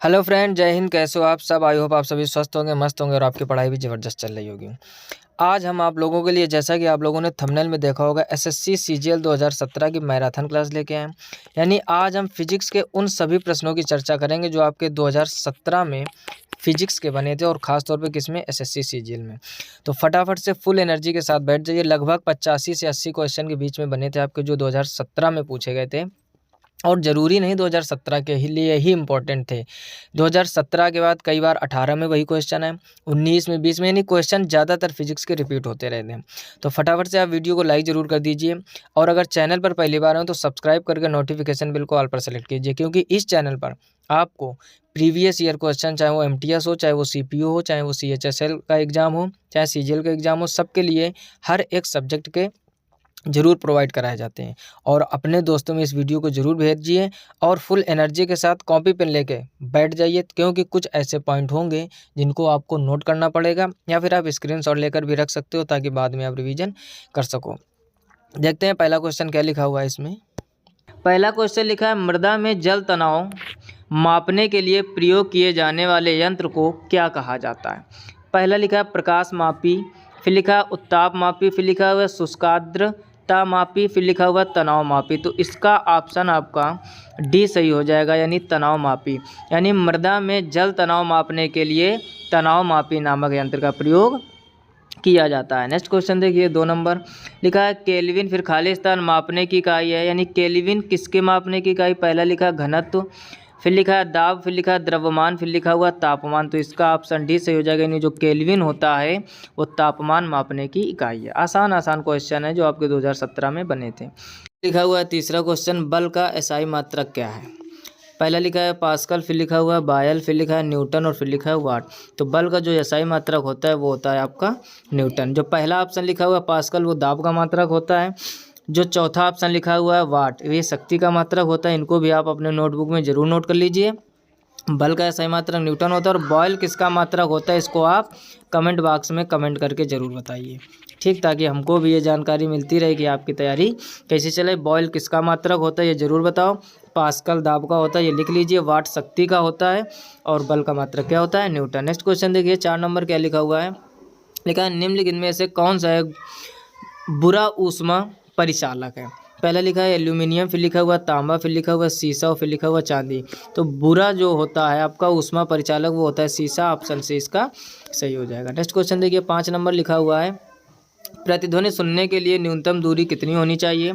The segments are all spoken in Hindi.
हेलो फ्रेंड, जय हिंद। कैसे हो आप सब? आई होप आप सभी स्वस्थ होंगे, मस्त होंगे और आपकी पढ़ाई भी ज़बरदस्त चल रही होगी। आज हम आप लोगों के लिए, जैसा कि आप लोगों ने थंबनेल में देखा होगा, एसएससी सीजीएल 2017 की मैराथन क्लास लेके आए हैं। यानी आज हम फिजिक्स के उन सभी प्रश्नों की चर्चा करेंगे जो आपके 2017 में फिजिक्स के बने थे, और ख़ास तौर पे किसमें, एसएससी सीजीएल में। तो फटाफट से फुल एनर्जी के साथ बैठ जाइए। लगभग 85 से 80 क्वेश्चन के बीच में बने थे आपके, जो 2017 में पूछे गए थे, और ज़रूरी नहीं 2017 के ही लिए ही इम्पोर्टेंट थे। 2017 के बाद कई बार 18 में वही क्वेश्चन है, 19 में, 20 में, यानी क्वेश्चन ज़्यादातर फिजिक्स के रिपीट होते रहते हैं। तो फटाफट से आप वीडियो को लाइक ज़रूर कर दीजिए, और अगर चैनल पर पहली बार हो तो सब्सक्राइब करके नोटिफिकेशन बिल को ऑल पर सेलेक्ट कीजिए, क्योंकि इस चैनल पर आपको प्रीवियस ईयर क्वेश्चन, चाहे वो एमटीएस हो, चाहे वो सीपीयू हो, चाहे वो सीएचएसएल का एग्ज़ाम हो, चाहे सीजीएल का एग्ज़ाम हो, सबके लिए हर एक सब्जेक्ट के ज़रूर प्रोवाइड कराए जाते हैं। और अपने दोस्तों में इस वीडियो को ज़रूर भेजिए, और फुल एनर्जी के साथ कॉपी पेन लेके बैठ जाइए, क्योंकि कुछ ऐसे पॉइंट होंगे जिनको आपको नोट करना पड़ेगा, या फिर आप स्क्रीनशॉट लेकर भी रख सकते हो, ताकि बाद में आप रिवीजन कर सको। देखते हैं पहला क्वेश्चन क्या लिखा हुआ है इसमें। पहला क्वेश्चन लिखा है, मृदा में जल तनाव मापने के लिए प्रयोग किए जाने वाले यंत्र को क्या कहा जाता है। पहला लिखा है प्रकाश मापी, फिर लिखा है उत्ताप मापी, फिर लिखा हुआ है शुष्काद्रता मापी, फिर लिखा हुआ है तनाव मापी। तो इसका ऑप्शन आपका डी सही हो जाएगा, यानी तनाव मापी। यानी मृदा में जल तनाव मापने के लिए तनाव मापी नामक यंत्र का प्रयोग किया जाता है। नेक्स्ट क्वेश्चन देखिए, 2 नंबर लिखा है केल्विन, फिर खाली स्थान मापने की इकाई है। यानी केल्विन किसके मापने की इकाई? पहला लिखा है घनत्व, फिर लिखा है दाब, फिर लिखा है द्रव्यमान, फिर लिखा हुआ तापमान। तो इसका ऑप्शन डी सही हो जाएगा, यानी जो केल्विन होता है वो तापमान मापने की इकाई है। आसान आसान क्वेश्चन है जो आपके 2017 में बने थे। लिखा हुआ है तीसरा क्वेश्चन, बल का एसआई मात्रक क्या है? पहला लिखा है पास्कल, फिर लिखा हुआ है बायल, फिर लिखा है न्यूटन, और फिर लिखा है वाट। तो बल का जो एसआई मात्रक होता है वो होता है आपका न्यूटन। जो पहला ऑप्शन लिखा हुआ है पास्कल, वो दाब का मात्रक होता है। जो चौथा ऑप्शन लिखा हुआ है वाट, ये शक्ति का मात्रक होता है। इनको भी आप अपने नोटबुक में ज़रूर नोट कर लीजिए। बल का एसआई मात्रक न्यूटन होता है, और बॉयल किसका मात्रक होता है, इसको आप कमेंट बॉक्स में कमेंट करके ज़रूर बताइए, ठीक, ताकि हमको भी ये जानकारी मिलती रहे कि आपकी तैयारी कैसे चले। बॉयल किसका मात्रक होता है ये ज़रूर बताओ। पास्कल दाब का होता है, ये लिख लीजिए। वाट शक्ति का होता है, और बल का मात्रक क्या होता है? न्यूटन। नेक्स्ट क्वेश्चन देखिए, 4 नंबर क्या लिखा हुआ है? लिखा है निम्नलिखित में से कौन सा एक बुरा ऊष्मा परिचालक है? पहला लिखा है एल्यूमिनियम, फिर लिखा हुआ तांबा, फिर लिखा हुआ शीशा, और फिर लिखा हुआ चांदी। तो बुरा जो होता है आपका ऊष्मा परिचालक वो होता है शीशा। ऑप्शन से इसका सही हो जाएगा। नेक्स्ट क्वेश्चन देखिए, 5 नंबर लिखा हुआ है प्रतिध्वनि सुनने के लिए न्यूनतम दूरी कितनी होनी चाहिए?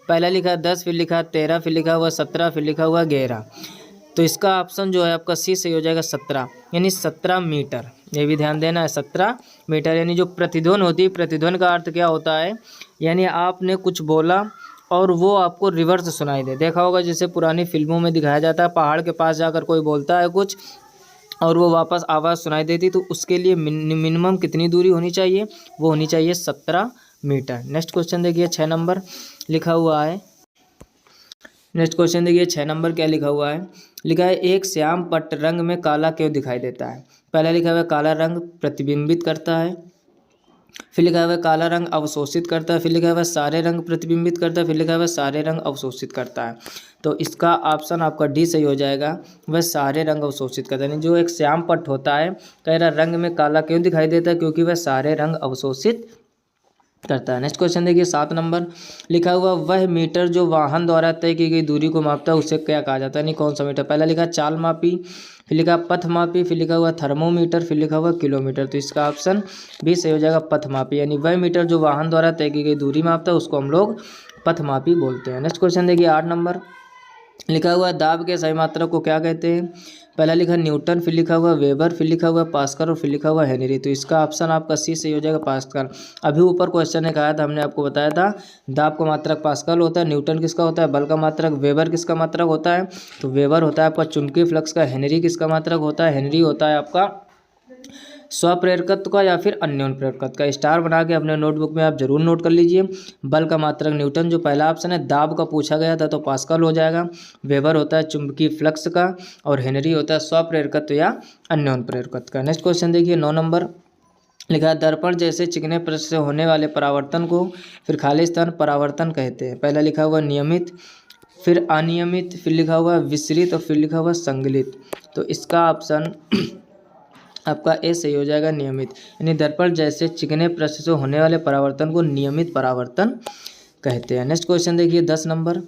पहला लिखा है 10, फिर लिखा है 13, फिर लिखा हुआ 17, फिर लिखा हुआ 11। तो इसका ऑप्शन जो है आपका सी सही हो जाएगा, 17, यानी 17 मीटर। ये भी ध्यान देना है, 17 मीटर। यानी जो प्रतिध्वनि होती है, प्रतिध्वनि का अर्थ क्या होता है? यानी आपने कुछ बोला और वो आपको रिवर्स सुनाई दे। देखा होगा जैसे पुरानी फिल्मों में दिखाया जाता है, पहाड़ के पास जाकर कोई बोलता है कुछ और वो वापस आवाज़ सुनाई देती, तो उसके लिए मिनिमम कितनी दूरी होनी चाहिए? वो होनी चाहिए 17 मीटर। नेक्स्ट क्वेश्चन देखिए, 6 नंबर लिखा हुआ है। नेक्स्ट क्वेश्चन देखिए, 6 नंबर क्या लिखा हुआ है? लिखा है एक श्याम पट्ट रंग में काला क्यों दिखाई देता है? पहला लिखा हुआ है काला रंग प्रतिबिंबित करता है, फिर लिखा हुआ है काला रंग अवशोषित करता है, फिर लिखा हुआ है सारे रंग प्रतिबिंबित करता है, फिर लिखा हुआ है सारे रंग अवशोषित करता है। तो इसका ऑप्शन आपका डी सही हो जाएगा, वह सारे रंग अवशोषित करता है। यानी जो एक श्याम पट्ट होता है, कह रहा रंग में काला क्यों दिखाई देता है? क्योंकि वह सारे रंग अवशोषित करता है। नेक्स्ट क्वेश्चन देखिए, 7 नंबर लिखा हुआ वह मीटर जो वाहन द्वारा तय की गई दूरी को मापता है उसे क्या कहा जाता है? नहीं, कौन सा मीटर? पहला लिखा चाल मापी, फिर लिखा पथ मापी, फिर लिखा हुआ थर्मोमीटर, फिर लिखा हुआ किलोमीटर। तो इसका ऑप्शन भी सही हो जाएगा, पथ मापी। यानी वह मीटर जो वाहन द्वारा तय की गई दूरी मापता है उसको हम लोग पथ मापी बोलते हैं। नेक्स्ट क्वेश्चन देखिए, 8 नंबर लिखा हुआ दाब के सही मात्रक को क्या कहते हैं? पहला लिखा न्यूटन, फिर लिखा हुआ वेबर, फिर लिखा हुआ पास्कल, और फिर लिखा हुआ हेनरी। तो इसका ऑप्शन आपका सी सही हो जाएगा, पास्कल। अभी ऊपर क्वेश्चन ने कहा था, हमने आपको बताया था दाब का मात्रक पास्कल होता है, न्यूटन किसका होता है? बल का मात्रक। वेबर किसका मात्रक होता है? तो वेबर होता है आपका चुंबकीय फ्लक्स का। हेनरी किसका मात्रक होता है? हेनरी होता है आपका स्वप्रेरकत्व का या फिर अन्योन्य प्रेरकत्व का। स्टार बना के अपने नोटबुक में आप जरूर नोट कर लीजिए। बल का मात्रक न्यूटन जो पहला ऑप्शन है, दाब का पूछा गया था तो पास्कल हो जाएगा। वेबर होता है चुंबकीय फ्लक्स का, और हेनरी होता है स्वप्रेरकत्व या अन्योन्य प्रेरकत्व का। नेक्स्ट क्वेश्चन देखिए, 9 नंबर लिखा है दर्पण जैसे चिकने पृष्ठ से होने वाले परावर्तन को फिर खाली स्थान परावर्तन कहते हैं। पहला लिखा हुआ नियमित, फिर अनियमित, फिर लिखा हुआ है विसरित और फिर लिखा हुआ है संगलित। तो इसका ऑप्शन आपका ए सही हो जाएगा, नियमित। यानी दर्पण जैसे चिकने पृष्ठ से होने वाले परावर्तन को नियमित परावर्तन कहते हैं। नेक्स्ट क्वेश्चन देखिए 10 नंबर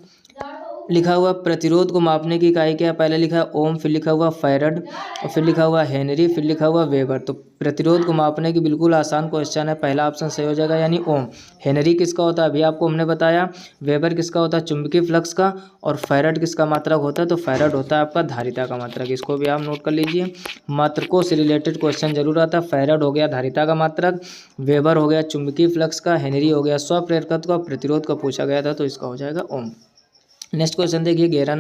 लिखा हुआ प्रतिरोध को मापने की इकाई क्या है? पहले लिखा है ओम, फिर लिखा हुआ फैरड और फिर लिखा हुआ हेनरी, फिर लिखा हुआ वेबर। तो प्रतिरोध को मापने की बिल्कुल आसान क्वेश्चन है, पहला ऑप्शन सही हो जाएगा यानी ओम। हेनरी किसका होता है? अभी आपको हमने बताया। वेबर किसका होता है? चुंबकीय फ्लक्स का। और फैरड किसका मात्रक होता है? तो फैरड होता है आपका धारिता का मात्रक। इसको भी आप नोट कर लीजिए, मात्रकों से रिलेटेड क्वेश्चन जरूर आता है। फैरड हो गया धारिता का मात्रक, वेबर हो गया चुंबकीय फ्लक्स का, हेनरी हो गया स्वप्रेरकत्व का, प्रतिरोध का पूछा गया था तो इसका हो जाएगा ओम। नेक्स्ट क्वेश्चन देखिए 11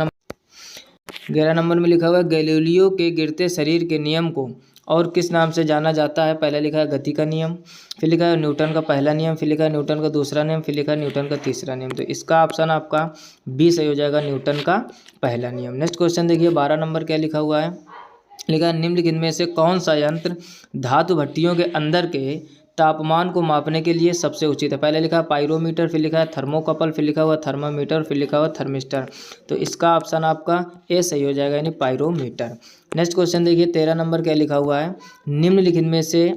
नंबर में लिखा हुआ है गैलीलियो के गिरते शरीर के नियम को और किस नाम से जाना जाता है? पहले लिखा है गति का नियम, फिर लिखा है न्यूटन का पहला नियम, फिर लिखा है न्यूटन का दूसरा नियम, फिर लिखा है न्यूटन का तीसरा नियम। तो इसका ऑप्शन आपका बी सही हो जाएगा, न्यूटन का पहला नियम। नेक्स्ट क्वेश्चन देखिए 12 नंबर क्या लिखा हुआ है? लिखा है निम्नलिखित में से कौन सा यंत्र धातु भट्टियों के अंदर के तापमान को मापने के लिए सबसे उचित है? पहले लिखा है पाइरोमीटर, फिर लिखा है थर्मोकपल, फिर लिखा हुआ थर्मामीटर, फिर लिखा हुआ थर्मिस्टर। तो इसका ऑप्शन आपका ए सही हो जाएगा यानी पाइरोमीटर। नेक्स्ट क्वेश्चन देखिए 13 नंबर क्या लिखा हुआ है? निम्नलिखित में से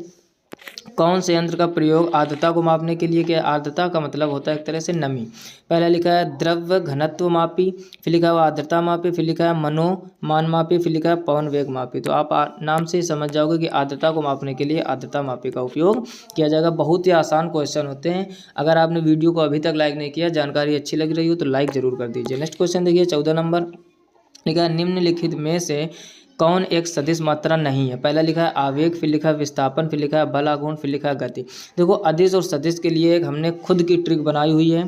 कौन से यंत्र का प्रयोग आर्द्रता को मापने के लिए किया? आर्द्रता का मतलब होता है एक तरह से नमी। पहला लिखा है द्रव्य घनत्व मापी, फिर लिखा हुआ आर्द्रता मापी, फिर लिखा है मनोमान मापी, फिर लिखा है पवन वेग मापी। तो आप नाम से ही समझ जाओगे कि आर्द्रता को मापने के लिए आर्द्रता मापी का उपयोग किया जाएगा। बहुत ही आसान क्वेश्चन होते हैं। अगर आपने वीडियो को अभी तक लाइक नहीं किया, जानकारी अच्छी लग रही हो तो लाइक जरूर कर दीजिए। नेक्स्ट क्वेश्चन देखिए 14 नंबर लिखा है निम्नलिखित में से कौन एक सदिश मात्रा नहीं है? पहला लिखा है आवेग, फिर लिखा है विस्थापन, फिर लिखा है बल आघूर्ण, फिर लिखा है गति। देखो अदिश और सदिश के लिए एक हमने खुद की ट्रिक बनाई हुई है।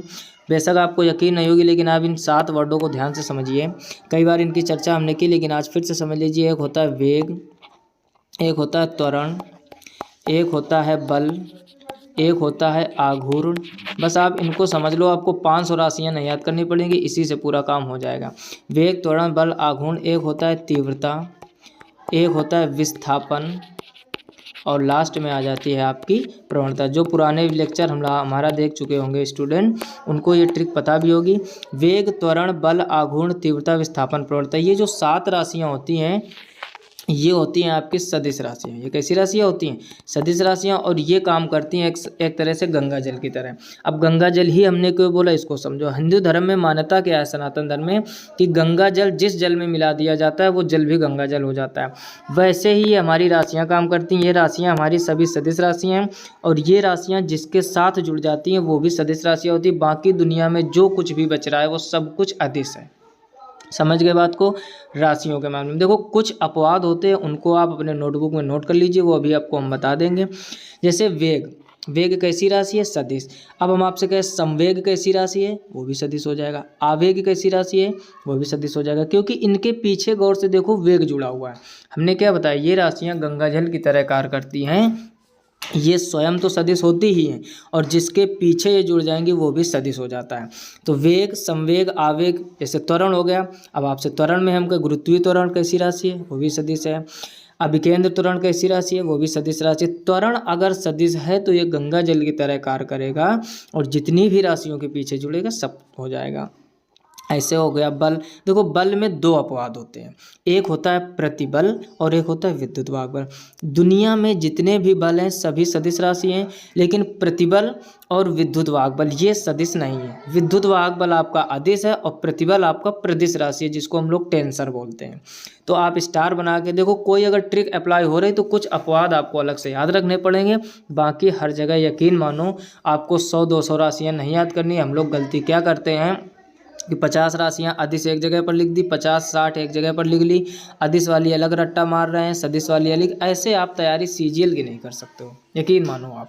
बेशक आपको यकीन नहीं होगी लेकिन आप इन 7 वर्डों को ध्यान से समझिए। कई बार इनकी चर्चा हमने की लेकिन आज फिर से समझ लीजिए। एक होता है वेग, एक होता है त्वरण, एक होता है बल, एक होता है आघूर्ण। बस आप इनको समझ लो, आपको 500 राशियाँ नहीं याद करनी पड़ेंगी, इसी से पूरा काम हो जाएगा। वेग, त्वरण, बल, आघूर्ण। एक होता है तीव्रता, एक होता है विस्थापन और लास्ट में आ जाती है आपकी प्रवणता। जो पुराने लेक्चर हमारा देख चुके होंगे स्टूडेंट, उनको ये ट्रिक पता भी होगी। वेग, त्वरण, बल, आघूर्ण, तीव्रता, विस्थापन, प्रवणता, ये जो 7 राशियाँ होती हैं ये होती हैं आपकी सदिश राशियाँ। ये कैसी राशियाँ होती हैं? सदिश राशियाँ। और ये काम करती हैं एक तरह से गंगा जल की तरह। अब गंगा जल ही हमने क्यों बोला इसको समझो। हिंदू धर्म में मान्यता क्या है, सनातन धर्म में, कि गंगा जल जिस जल में मिला दिया जाता है वो जल भी गंगा जल हो जाता है। वैसे ही हमारी राशियाँ काम करती हैं। ये राशियाँ हमारी सभी सदिश राशियाँ हैं और ये राशियाँ जिसके साथ जुड़ जाती हैं वो भी सदिश राशियाँ होती हैं। बाकी दुनिया में जो कुछ भी बच रहा है वो सब कुछ अदिश है। समझ गए बात को? राशियों के मामले में देखो कुछ अपवाद होते हैं, उनको आप अपने नोटबुक में नोट कर लीजिए, वो अभी आपको हम बता देंगे। जैसे वेग, वेग कैसी राशि है? सदिश। अब हम आपसे कहें संवेग कैसी राशि है? वो भी सदिश हो जाएगा। आवेग कैसी राशि है? वो भी सदिश हो जाएगा, क्योंकि इनके पीछे गौर से देखो वेग जुड़ा हुआ है। हमने क्या बताया, ये राशियाँ गंगाजल की तरह कार्य करती हैं। ये स्वयं तो सदिश होती ही हैं और जिसके पीछे ये जुड़ जाएंगी वो भी सदिश हो जाता है। तो वेग, संवेग, आवेग, जैसे त्वरण हो गया। अब आपसे त्वरण में हम गुरुत्वीय त्वरण कैसी राशि है? वो भी सदिश है। अभिकेंद्र त्वरण कैसी राशि है? वो भी सदिश राशि। त्वरण अगर सदिश है तो ये गंगा जल की तरह कार्य करेगा और जितनी भी राशियों के पीछे जुड़ेगा सब हो जाएगा। ऐसे हो गया बल। देखो बल में 2 अपवाद होते हैं, एक होता है प्रतिबल और एक होता है विद्युत वाहक बल। दुनिया में जितने भी बल हैं सभी सदिश राशि हैं, लेकिन प्रतिबल और विद्युत वाहक बल ये सदिश नहीं है। विद्युत वाहक बल आपका अदिश है और प्रतिबल आपका प्रदिश राशि है, जिसको हम लोग टेंसर बोलते हैं। तो आप स्टार बना के देखो, कोई अगर ट्रिक अप्लाई हो रही तो कुछ अपवाद आपको अलग से याद रखने पड़ेंगे। बाकी हर जगह यकीन मानो आपको 100-200 राशियाँ नहीं याद करनी। हम लोग गलती क्या करते हैं कि 50 राशियाँ अदिश एक जगह पर लिख दी, 50-60 एक जगह पर लिख ली, अदिश वाली अलग रट्टा मार रहे हैं, सदिश वाली अलग। ऐसे आप तैयारी सीजीएल की नहीं कर सकते हो, यकीन मानो।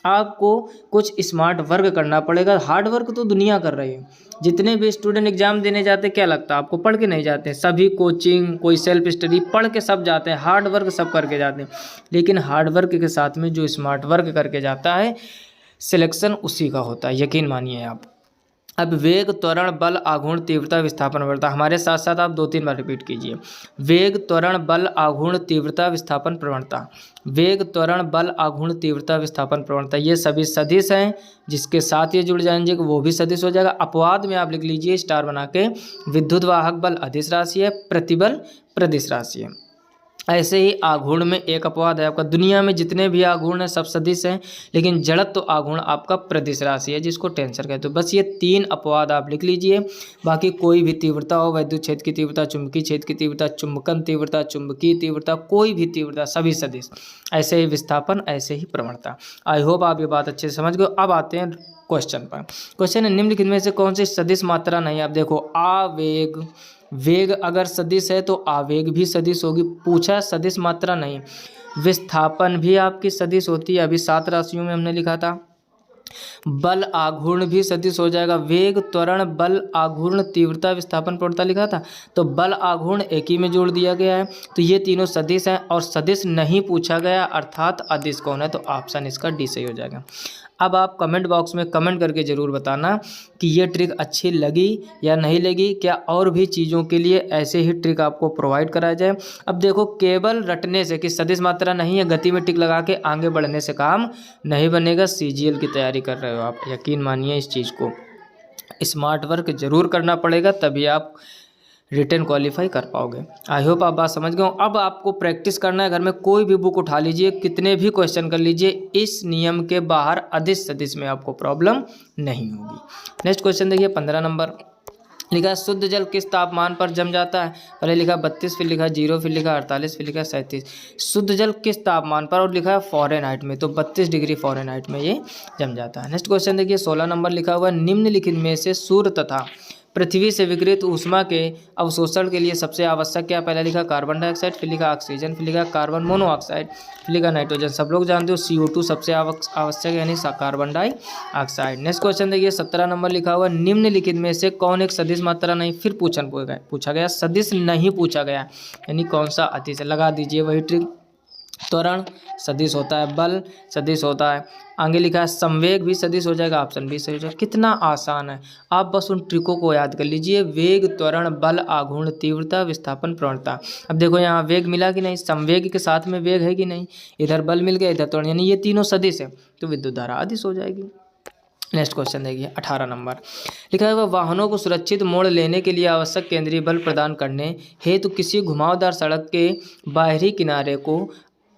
आपको कुछ स्मार्ट वर्क करना पड़ेगा। हार्ड वर्क तो दुनिया कर रही है। जितने भी स्टूडेंट एग्जाम देने जाते हैं, क्या लगता है आपको, पढ़ के नहीं जाते हैं? सभी कोचिंग, कोई सेल्फ स्टडी, पढ़ के सब जाते हैं, हार्ड वर्क सब करके जाते हैं। लेकिन हार्ड वर्क के साथ में जो स्मार्ट वर्क करके जाता है, सिलेक्शन उसी का होता है, यकीन मानिए आप। अब वेग, त्वरण, बल, आघूर्ण, तीव्रता, विस्थापन, प्रवणता। हमारे साथ साथ आप 2-3 बार रिपीट कीजिए। वेग, त्वरण, बल, आघूर्ण, तीव्रता, विस्थापन, प्रवणता। वेग, त्वरण, बल, आघूर्ण, तीव्रता, विस्थापन, प्रवणता, ये सभी सदिश हैं। जिसके साथ ये जुड़ जाएंगे वो भी सदिश हो जाएगा। अपवाद में आप लिख लीजिए स्टार बना के, विद्युत वाहक बल अदिश राशि है, प्रतिबल प्रदिश राशि है। ऐसे ही आघूर्ण में एक अपवाद है आपका। दुनिया में जितने भी आघूर्ण हैं सब सदिश हैं, लेकिन जड़त्व तो आघूर्ण आपका प्रदिश राशि है, जिसको टेंसर कहते हो। बस ये 3 अपवाद आप लिख लीजिए। बाकी कोई भी तीव्रता हो, वैद्युत क्षेत्र की तीव्रता, चुंबकीय क्षेत्र की तीव्रता, चुंबकन तीव्रता, चुंबकीय तीव्रता, कोई भी तीव्रता, सभी सदिश। ऐसे ही विस्थापन, ऐसे ही प्रवणता। आई होप आप ये बात अच्छे से समझ गए। अब आते हैं क्वेश्चन पर। क्वेश्चन है, निम्नलिखित में से कौन सी सदिश मात्रा नहीं। आप देखो, आवेग, वेग अगर सदिश है तो आवेग भी सदिश होगी। पूछा सदिश मात्रा नहीं। विस्थापन भी आपकी सदिश होती है, अभी 7 राशियों में हमने लिखा था। बल, आघूर्ण भी सदिश हो जाएगा। वेग, त्वरण, बल, आघूर्ण, तीव्रता, विस्थापन, प्रवणता लिखा था, तो बल, आघूर्ण एक ही में जोड़ दिया गया है। तो ये तीनों सदिश हैं और सदिश नहीं पूछा गया, अर्थात अदिश कौन है, तो ऑप्शन इसका डी सही हो जाएगा। अब आप कमेंट बॉक्स में कमेंट करके ज़रूर बताना कि ये ट्रिक अच्छी लगी या नहीं लगी। क्या और भी चीज़ों के लिए ऐसे ही ट्रिक आपको प्रोवाइड कराया जाए। अब देखो, केवल रटने से कि सदिश मात्रा नहीं है, गति में टिक लगा के आगे बढ़ने से काम नहीं बनेगा। सीजीएल की तैयारी कर रहे हो आप, यकीन मानिए इस चीज़ को। स्मार्ट वर्क जरूर करना पड़ेगा, तभी आप रिटन क्वालिफाई कर पाओगे। आई होप आप बात समझ गए हो। अब आपको प्रैक्टिस करना है, घर में कोई भी बुक उठा लीजिए, कितने भी क्वेश्चन कर लीजिए, इस नियम के बाहर अदिश सदिश में आपको प्रॉब्लम नहीं होगी। नेक्स्ट क्वेश्चन देखिए, 15 नंबर लिखा है, शुद्ध जल किस तापमान पर जम जाता है। पहले लिखा 32, फिर लिखा 0, फिर लिखा 48, फिर लिखा 37। शुद्ध जल किस तापमान पर, और लिखा है फ़ारेनहाइट में, तो 32 डिग्री फ़ारेनहाइट में ये जम जाता है। नेक्स्ट क्वेश्चन देखिए, 16 नंबर लिखा हुआ है, निम्नलिखित में से सूर्य तथा पृथ्वी से विकिरित ऊष्मा के अवशोषण के लिए सबसे आवश्यक क्या। पहले लिखा कार्बन डाइऑक्साइड, फिर लिखा ऑक्सीजन, फिर लिखा कार्बन मोनोऑक्साइड, फिर लिखा नाइट्रोजन। सब लोग जानते हो CO2 सबसे आवश्यक यानी कार्बन डाइऑक्साइड। नेक्स्ट क्वेश्चन देखिए, 17 नंबर लिखा हुआ, निम्नलिखित में से कौन एक सदिश मात्रा नहीं। फिर पूछा गया सदिश नहीं पूछा गया, यानी कौन सा अतिश है। लगा दीजिए वही ट्रिक। त्वरण सदिश होता है, बल सदिश होता है, आगे लिखा है संवेग भी सदिश हो जाएगा, ऑप्शन बी सही हो जाएगा। कितना आसान है, आप बस उन ट्रिकों को याद कर लीजिए। वेग, त्वरण, बल, आघूर्ण, तीव्रता, विस्थापन, प्रवणता। अब देखो यहाँ वेग मिला कि नहीं, संवेग के साथ में वेग है कि नहीं, इधर बल मिल गया, इधर त्वरण, यानी ये तीनों सदिश है, तो विद्युत धारा अदिश हो जाएगी। नेक्स्ट क्वेश्चन देखिए, 18 नंबर लिखा है, वह वाहनों को सुरक्षित मोड़ लेने के लिए आवश्यक केंद्रीय बल प्रदान करने हेतु किसी घुमावदार सड़क के बाहरी किनारे को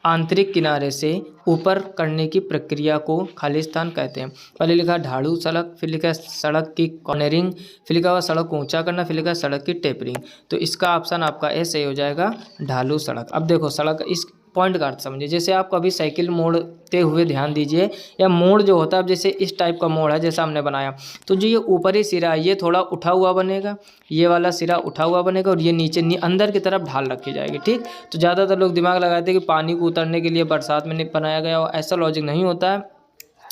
आंतरिक किनारे से ऊपर करने की प्रक्रिया को खाली स्थान कहते हैं। पहले लिखा ढालू सड़क, फिर लिखा सड़क की कॉर्नरिंग, फिर लिखा हुआ सड़क को ऊंचा करना, फिर लिखा सड़क की टेपरिंग। तो इसका ऑप्शन आपका ए सही हो जाएगा, ढालू सड़क। अब देखो सड़क, इस पॉइंट का अर्थ समझिए। जैसे आप कभी साइकिल मोड़ते हुए ध्यान दीजिए, या मोड़ जो होता है, अब जैसे इस टाइप का मोड़ है जैसा हमने बनाया, तो जो ये ऊपरी सिरा है ये थोड़ा उठा हुआ बनेगा, ये वाला सिरा उठा हुआ बनेगा, और ये नीचे अंदर की तरफ ढाल रखी जाएगी। ठीक, तो ज़्यादातर लोग दिमाग लगाते हैं कि पानी को उतरने के लिए बरसात में बनाया गया हो, ऐसा लॉजिक नहीं होता है।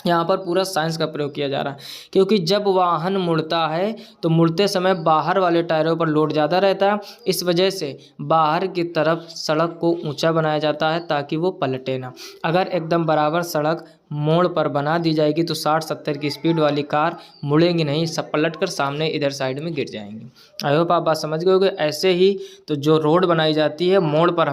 यहाँ पर पूरा साइंस का प्रयोग किया जा रहा है, क्योंकि जब वाहन मुड़ता है तो मुड़ते समय बाहर वाले टायरों पर लोड ज़्यादा रहता है, इस वजह से बाहर की तरफ सड़क को ऊंचा बनाया जाता है ताकि वो पलटे ना। अगर एकदम बराबर सड़क मोड़ पर बना दी जाएगी तो 60-70 की स्पीड वाली कार मुड़ेंगी नहीं, सब पलट कर सामने इधर साइड में गिर जाएंगी। आई होप आप बात समझ गए होंगे। ऐसे ही तो जो रोड बनाई जाती है, मोड़ पर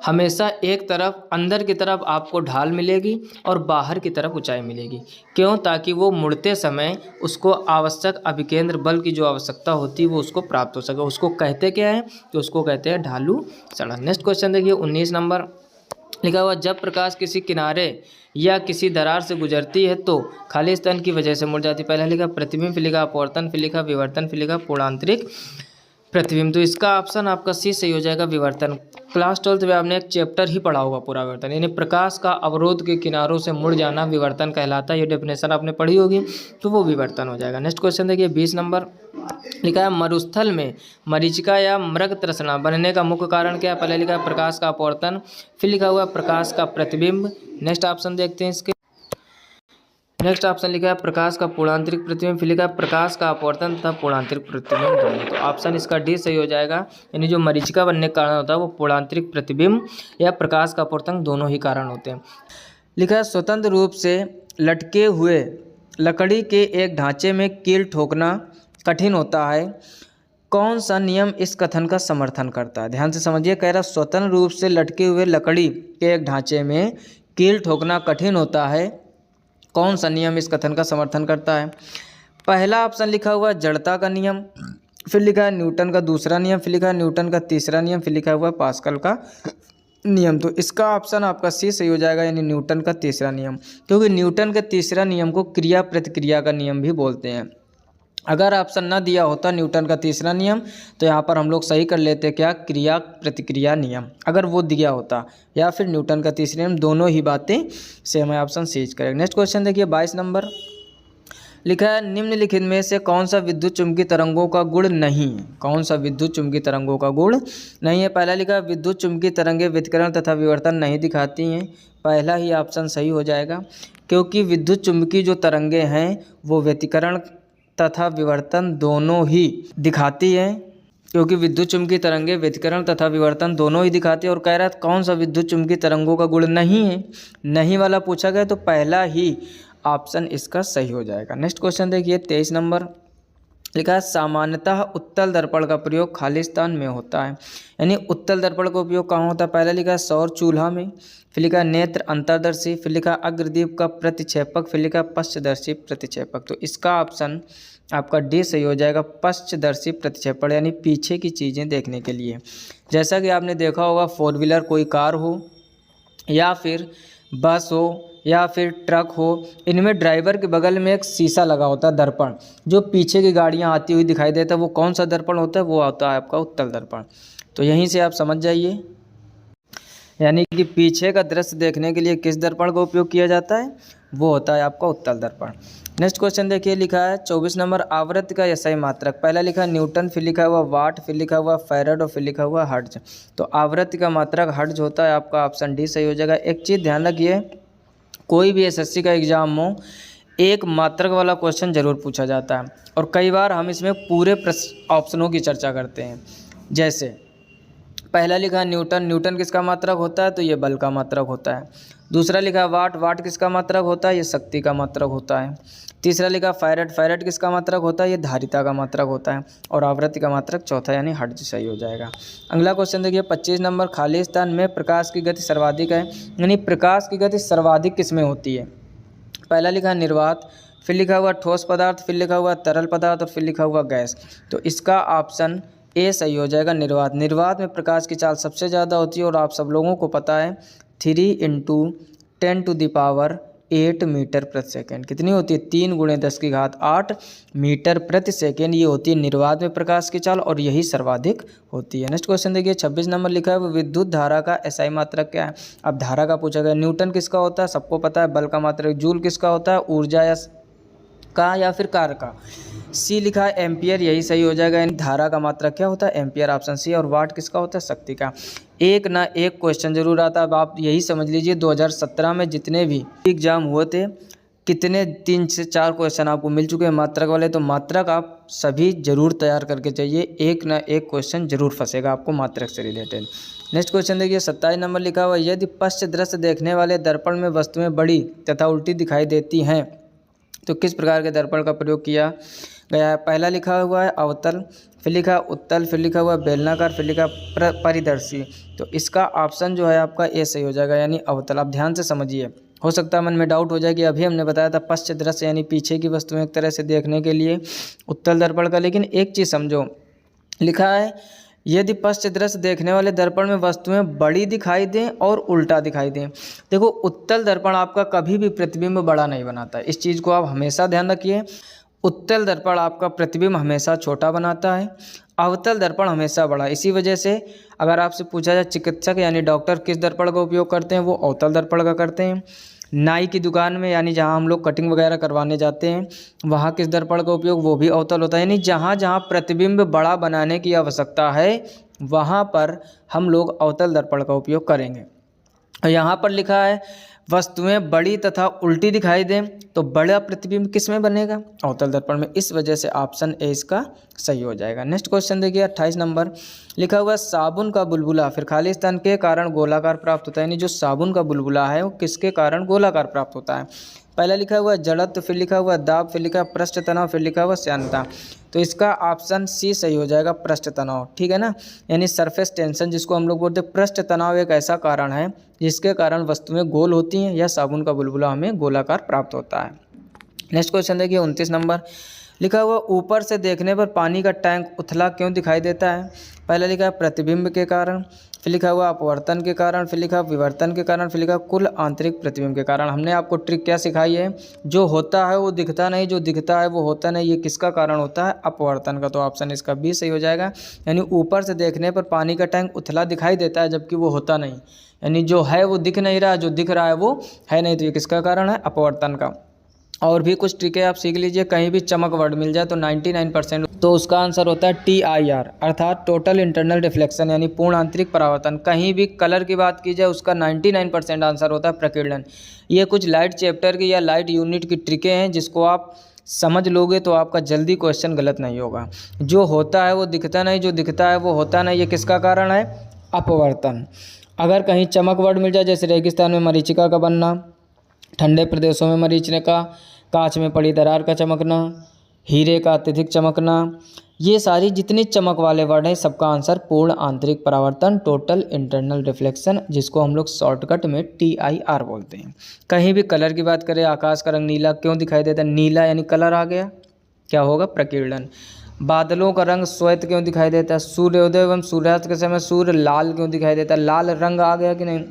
हमेशा एक तरफ अंदर की तरफ आपको ढाल मिलेगी और बाहर की तरफ ऊंचाई मिलेगी। क्यों? ताकि वो मुड़ते समय उसको आवश्यक अभिकेंद्र बल की जो आवश्यकता होती है वो उसको प्राप्त हो सके। उसको कहते क्या है, तो उसको कहते हैं ढालू सड़क। नेक्स्ट क्वेश्चन देखिए, 19 नंबर लिखा हुआ, जब प्रकाश किसी किनारे या किसी दरार से गुजरती है तो खाली स्थान की वजह से मुड़ जाती है। पहले लिखा प्रतिबिंब, फिर लिखा अपवर्तन, फिर लिखा विवर्तन, फिर लिखा पूर्णांतरिक प्रतिबिंब। तो इसका ऑप्शन आपका सी सही हो जाएगा, विवर्तन। क्लास 12 में आपने एक चैप्टर ही पढ़ा होगा पूरा विवर्तन, यानी प्रकाश का अवरोध के किनारों से मुड़ जाना विवर्तन कहलाता है। ये डेफिनेशन आपने पढ़ी होगी, तो वो विवर्तन हो जाएगा। नेक्स्ट क्वेश्चन देखिए, 20 नंबर लिखा है, मरुस्थल में मरीचिका या मृग तृष्णा बनने का मुख्य कारण क्या है। पहले लिखा है प्रकाश का अपवर्तन, फिर लिखा हुआ प्रकाश का प्रतिबिंब। नेक्स्ट ऑप्शन देखते हैं इसके। नेक्स्ट ऑप्शन लिखा है प्रकाश का पूर्णांतरिक प्रतिबिंब, फिर लिखा है प्रकाश का अपवर्तन तथा पूर्णांतरिक प्रतिबिंब दोनों। तो ऑप्शन इसका डी सही हो जाएगा, यानी जो मरीचिका बनने का कारण होता है वो पूर्णांतरिक प्रतिबिंब या प्रकाश का अपवर्तन दोनों ही कारण होते हैं। लिखा है स्वतंत्र रूप से लटके हुए लकड़ी के एक ढांचे में कील ठोकना कठिन होता है, कौन सा नियम इस कथन का समर्थन करता है? ध्यान से समझिए, कह रहा स्वतंत्र रूप से लटके हुए लकड़ी के एक ढांचे में कील ठोकना कठिन होता है, कौन सा नियम इस कथन का समर्थन करता है? पहला ऑप्शन लिखा हुआ है जड़ता का नियम, फिर लिखा है न्यूटन का दूसरा नियम, फिर लिखा है न्यूटन का तीसरा नियम, फिर लिखा हुआ है पास्कल का नियम। तो इसका ऑप्शन आपका सी सही हो जाएगा, यानी न्यूटन का तीसरा नियम, क्योंकि न्यूटन के तीसरा नियम को क्रिया प्रतिक्रिया का नियम भी बोलते हैं। अगर ऑप्शन ना दिया होता न्यूटन का तीसरा नियम तो यहाँ पर हम लोग सही कर लेते क्या, क्रिया प्रतिक्रिया नियम, अगर वो दिया होता, या फिर न्यूटन का तीसरा नियम, दोनों ही बातें सेम है, ऑप्शन सी करेंगे। नेक्स्ट क्वेश्चन देखिए 22 नंबर लिखा है निम्नलिखित में से कौन सा विद्युत चुम्बकीय तरंगों का गुण नहीं है? कौन सा विद्युत चुम्बकीय तरंगों का गुण नहीं है? पहला लिखा है विद्युत चुम्बकीय तरंगें व्यतिकरण तथा विवर्तन नहीं दिखाती हैं, पहला ही ऑप्शन सही हो जाएगा, क्योंकि विद्युत चुम्बकीय जो तरंगें हैं वो व्यतिकरण तथा विवर्तन दोनों ही दिखाती है, क्योंकि विद्युत चुम्बकीय तरंगें व्यतिकरण तथा विवर्तन दोनों ही दिखाती है। और कह रहा है कौन सा विद्युत चुम्बकीय तरंगों का गुण नहीं है, नहीं वाला पूछा गया, तो पहला ही ऑप्शन इसका सही हो जाएगा। नेक्स्ट क्वेश्चन देखिए 23 नंबर लिखा है सामान्यतः उत्तल दर्पण का प्रयोग खाली स्थान में होता है, यानी उत्तल दर्पण का उपयोग कहाँ होता है? पहला लिखा है सौर चूल्हा में, फिर लिखा है नेत्र अंतर्दर्शी, फिर लिखा है अग्रदीप का प्रतिक्षेपक, फिर लिखा है पश्चदर्शी प्रतिक्षेपक। तो इसका ऑप्शन आपका डी सही हो जाएगा, पश्चदर्शी प्रतिक्षेपण, यानी पीछे की चीज़ें देखने के लिए। जैसा कि आपने देखा होगा 4 व्हीलर कोई कार हो या फिर बस हो या फिर ट्रक हो, इनमें ड्राइवर के बगल में एक शीशा लगा होता है दर्पण, जो पीछे की गाड़ियां आती हुई दिखाई देता है, वो कौन सा दर्पण होता है? वो होता है आपका उत्तल दर्पण। तो यहीं से आप समझ जाइए, यानी कि पीछे का दृश्य देखने के लिए किस दर्पण का उपयोग किया जाता है? वो होता है आपका उत्तल दर्पण। नेक्स्ट क्वेश्चन देखिए लिखा है 24 नंबर आवृत्ति का एसआई मात्रक, पहला लिखा है न्यूटन, फिर लिखा हुआ वाट, फिर लिखा हुआ फैराड और फिर लिखा हुआ हर्ट्ज। तो आवृत्ति का मात्रक हर्ट्ज होता है, आपका ऑप्शन डी सही हो जाएगा। एक चीज़ ध्यान रखिए, कोई भी एसएससी का एग्जाम हो एक मात्रक वाला क्वेश्चन जरूर पूछा जाता है, और कई बार हम इसमें पूरे ऑप्शनों की चर्चा करते हैं। जैसे पहला लिखा न्यूटन, न्यूटन किसका मात्रक होता है? तो ये बल का मात्रक होता है। दूसरा लिखा वाट, वाट किसका मात्रक होता है? ये शक्ति का मात्रक होता है। तीसरा लिखा फैराड, फैराड किसका मात्रक होता है? ये धारिता का मात्रक होता है। और आवृत्ति का मात्रक चौथा यानी हर्ट्ज सही हो जाएगा। अगला क्वेश्चन देखिए 25 नंबर खाली स्थान में प्रकाश की गति सर्वाधिक है, यानी प्रकाश की गति सर्वाधिक किसमें होती है? पहला लिखा निर्वात, फिर लिखा हुआ ठोस पदार्थ, फिर लिखा हुआ तरल पदार्थ और फिर लिखा हुआ गैस। तो इसका ऑप्शन ए सही हो जाएगा, निर्वात। निर्वात में प्रकाश की चाल सबसे ज़्यादा होती है, और आप सब लोगों को पता है 3 × 10⁸ मीटर प्रति सेकेंड कितनी होती है? 3 × 10⁸ मीटर प्रति सेकेंड, ये होती है निर्वात में प्रकाश की चाल, और यही सर्वाधिक होती है। नेक्स्ट क्वेश्चन देखिए 26 नंबर लिखा है विद्युत धारा का एसआई मात्रक क्या है? अब धारा का पूछा गया। न्यूटन किसका होता है? सबको पता है। बल का मात्रक जूल किसका होता है? ऊर्जा या फिर कार्य का। सी लिखा है एम्पियर, यही सही हो जाएगा। यानी धारा का मात्रक क्या होता है? Ampere, option C. और वाट किसका होता है? शक्ति का। एक ना एक क्वेश्चन जरूर आता है। अब आप यही समझ लीजिए 2017 में जितने भी एग्जाम हुए थे, कितने 3 से 4 क्वेश्चन आपको मिल चुके हैं मात्रक वाले। तो मात्रक आप सभी जरूर तैयार करके चाहिए, एक ना एक क्वेश्चन जरूर फंसेगा आपको मात्रक से रिलेटेड। नेक्स्ट क्वेश्चन देखिए 27 नंबर लिखा हुआ यदि पश्च दृश्य देखने वाले दर्पण में वस्तुएं बड़ी तथा उल्टी दिखाई देती हैं तो किस प्रकार के दर्पण का प्रयोग किया गया है? पहला लिखा हुआ है अवतल, फिर लिखा उत्तल, फिर लिखा हुआ बेलनाकार, फिर लिखा परिदर्शी। तो इसका ऑप्शन जो है आपका ए सही हो जाएगा, यानी अवतल। आप ध्यान से समझिए, हो सकता है मन में डाउट हो जाए कि अभी हमने बताया था पश्च दृश्य यानी पीछे की वस्तुएं एक तरह से देखने के लिए उत्तल दर्पण का, लेकिन एक चीज़ समझो, लिखा है यदि पश्च दृश्य देखने वाले दर्पण में वस्तुएं बड़ी दिखाई दें और उल्टा दिखाई दें। देखो उत्तल दर्पण आपका कभी भी प्रतिबिंब बड़ा नहीं बनाता है, इस चीज़ को आप हमेशा ध्यान रखिए। उत्तल दर्पण आपका प्रतिबिंब हमेशा छोटा बनाता है, अवतल दर्पण हमेशा बड़ा। इसी वजह से अगर आपसे पूछा जाए चिकित्सक यानी डॉक्टर किस दर्पण का उपयोग करते हैं, वो अवतल दर्पण का करते हैं। नाई की दुकान में यानी जहां हम लोग कटिंग वगैरह करवाने जाते हैं वहां किस दर्पण का उपयोग, वो भी अवतल होता है। यानी जहां जहां प्रतिबिंब बड़ा बनाने की आवश्यकता है वहां पर हम लोग अवतल दर्पण का उपयोग करेंगे। और यहाँ पर लिखा है वस्तुएं बड़ी तथा उल्टी दिखाई दें तो बड़ा प्रतिबिंब किस में बनेगा? अवतल दर्पण में। इस वजह से ऑप्शन ए इसका सही हो जाएगा। नेक्स्ट क्वेश्चन देखिए 28 नंबर लिखा हुआ साबुन का बुलबुला फिर खाली स्थान के कारण गोलाकार प्राप्त होता है, यानी जो साबुन का बुलबुला है वो किसके कारण गोलाकार प्राप्त होता है? पहला लिखा हुआ जड़त्व, फिर लिखा हुआ दाब, फिर लिखा पृष्ठ तनाव, फिर लिखा हुआ श्यानता। तो इसका ऑप्शन सी सही हो जाएगा, पृष्ठ तनाव। ठीक है ना, यानी सरफेस टेंशन जिसको हम लोग बोलते हैं। पृष्ठ तनाव एक ऐसा कारण है जिसके कारण वस्तुएं गोल होती हैं या साबुन का बुलबुला हमें गोलाकार प्राप्त होता है। नेक्स्ट क्वेश्चन देखिए 29 नंबर लिखा हुआ ऊपर से देखने पर पानी का टैंक उथला क्यों दिखाई देता है? पहला लिखा है प्रतिबिंब के कारण, फिर लिखा हुआ अपवर्तन के कारण, फिर लिखा विवर्तन के कारण, फिर लिखा कुल आंतरिक प्रतिबिंब के कारण। हमने आपको ट्रिक क्या सिखाई है? जो होता है वो दिखता नहीं, जो दिखता है वो होता नहीं। ये किसका कारण होता है? अपवर्तन का। तो ऑप्शन इसका बी सही हो जाएगा। यानी ऊपर से देखने पर पानी का टैंक उथला दिखाई देता है जबकि वो होता नहीं, यानी जो है वो दिख नहीं रहा, जो दिख रहा है वो है नहीं। तो ये किसका कारण है? अपवर्तन का। और भी कुछ ट्रिकें आप सीख लीजिए, कहीं भी चमक वर्ड मिल जाए तो 99% तो उसका आंसर होता है TIR अर्थात टोटल इंटरनल रिफ्लेक्शन, यानी पूर्ण आंतरिक परावर्तन। कहीं भी कलर की बात की जाए उसका 99% आंसर होता है प्रकीर्णन। ये कुछ लाइट चैप्टर की या लाइट यूनिट की ट्रिकें हैं जिसको आप समझ लोगे तो आपका जल्दी क्वेश्चन गलत नहीं होगा। जो होता है वो दिखता नहीं, जो दिखता है वो होता नहीं। ये किसका कारण है? अपवर्तन। अगर कहीं चमक वर्ड मिल जाए जैसे रेगिस्तान में मरीचिका का बनना, ठंडे प्रदेशों में मरीचने का, कांच में पड़ी दरार का चमकना, हीरे का अत्यधिक चमकना, ये सारी जितनी चमक वाले वर्ड हैं सबका आंसर पूर्ण आंतरिक परावर्तन, टोटल इंटरनल रिफ्लेक्शन, जिसको हम लोग शॉर्टकट में TIR बोलते हैं। कहीं भी कलर की बात करें, आकाश का रंग नीला क्यों दिखाई देता है? नीला यानी कलर आ गया, क्या होगा? प्रकीर्णन। बादलों का रंग श्वेत क्यों दिखाई देता है? सूर्योदय एवं सूर्यास्त के समय सूर्य लाल क्यों दिखाई देता है? लाल रंग आ गया कि नहीं?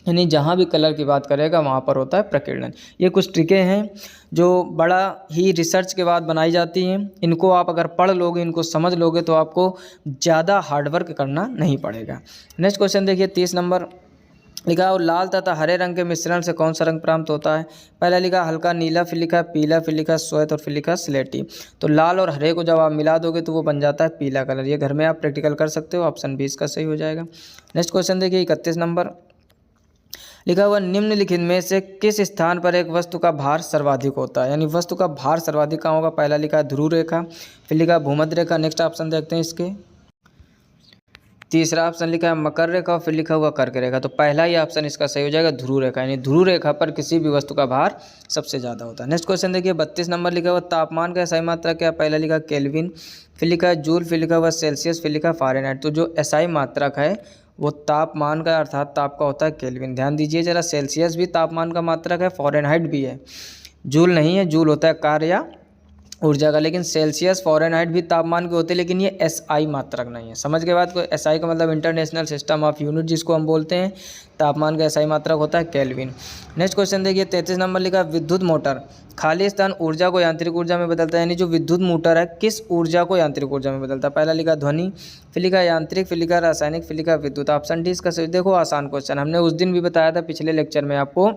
यानी जहाँ भी कलर की बात करेगा वहाँ पर होता है प्रकीर्णन। ये कुछ ट्रिकें हैं जो बड़ा ही रिसर्च के बाद बनाई जाती हैं। इनको आप अगर पढ़ लोगे, इनको समझ लोगे तो आपको ज़्यादा हार्डवर्क करना नहीं पड़ेगा। नेक्स्ट क्वेश्चन देखिए 30 नंबर लिखा और लाल तथा हरे रंग के मिश्रण से कौन सा रंग प्राप्त होता है? पहला लिखा हल्का नीला, फिर लिखा पीला, फिर लिखा श्वेत और फिर लिखा स्लेटी। तो लाल और हरे को जब आप मिला दोगे तो वो बन जाता है पीला कलर। ये घर में आप प्रैक्टिकल कर सकते हो, ऑप्शन बी इसका सही हो जाएगा। नेक्स्ट क्वेश्चन देखिए 31 नंबर लिखा हुआ निम्नलिखित में से किस स्थान पर एक वस्तु का भार सर्वाधिक होता है? यानी वस्तु का भार सर्वाधिक कहाँ होगा? पहला लिखा है ध्रुव रेखा, फिर लिखा भूमध्य रेखा। नेक्स्ट ऑप्शन देखते हैं इसके। तीसरा ऑप्शन लिखा है मकर रेखा और फिर लिखा हुआ कर्क रेखा। तो पहला ही ऑप्शन इसका सही हो जाएगा ध्रुव रेखा, यानी ध्रुव रेखा पर किसी भी वस्तु का भार सबसे ज़्यादा होता है। नेक्स्ट क्वेश्चन देखिए 32 नंबर लिखा हुआ तापमान का SI मात्रा क्या? पहला लिखा केल्विन, फिर लिखा है जूल, फिर लिखा हुआ सेल्सियस, फिर लिखा फ़ारेनहाइट। तो जो SI मात्रक है वो तापमान का अर्थात ताप का होता है केल्विन। ध्यान दीजिए जरा, सेल्सियस भी तापमान का मात्रक है, फ़ारेनहाइट भी है, जूल नहीं है। जूल होता है कार्य या ऊर्जा का, लेकिन सेल्सियस फ़ारेनहाइट भी तापमान के होते हैं, लेकिन ये SI मात्रक नहीं है। समझ के बाद को SI का मतलब इंटरनेशनल सिस्टम ऑफ यूनिट जिसको हम बोलते हैं। तापमान का SI मात्रक होता है केल्विन। नेक्स्ट क्वेश्चन देखिए 33 नंबर लिखा विद्युत मोटर खाली स्थान ऊर्जा को यांत्रिक ऊर्जा में बदलता है। यानी जो विद्युत मोटर है किस ऊर्जा को यांत्रिक ऊर्जा में बदलता है? पहला लिखा ध्वनि, फिर लिखा यांत्रिक, फिर लिखा रासायनिक, फिर लिखा विद्युत। ऑप्शन डी इसका सही। देखो आसान क्वेश्चन, हमने उस दिन भी बताया था पिछले लेक्चर में आपको,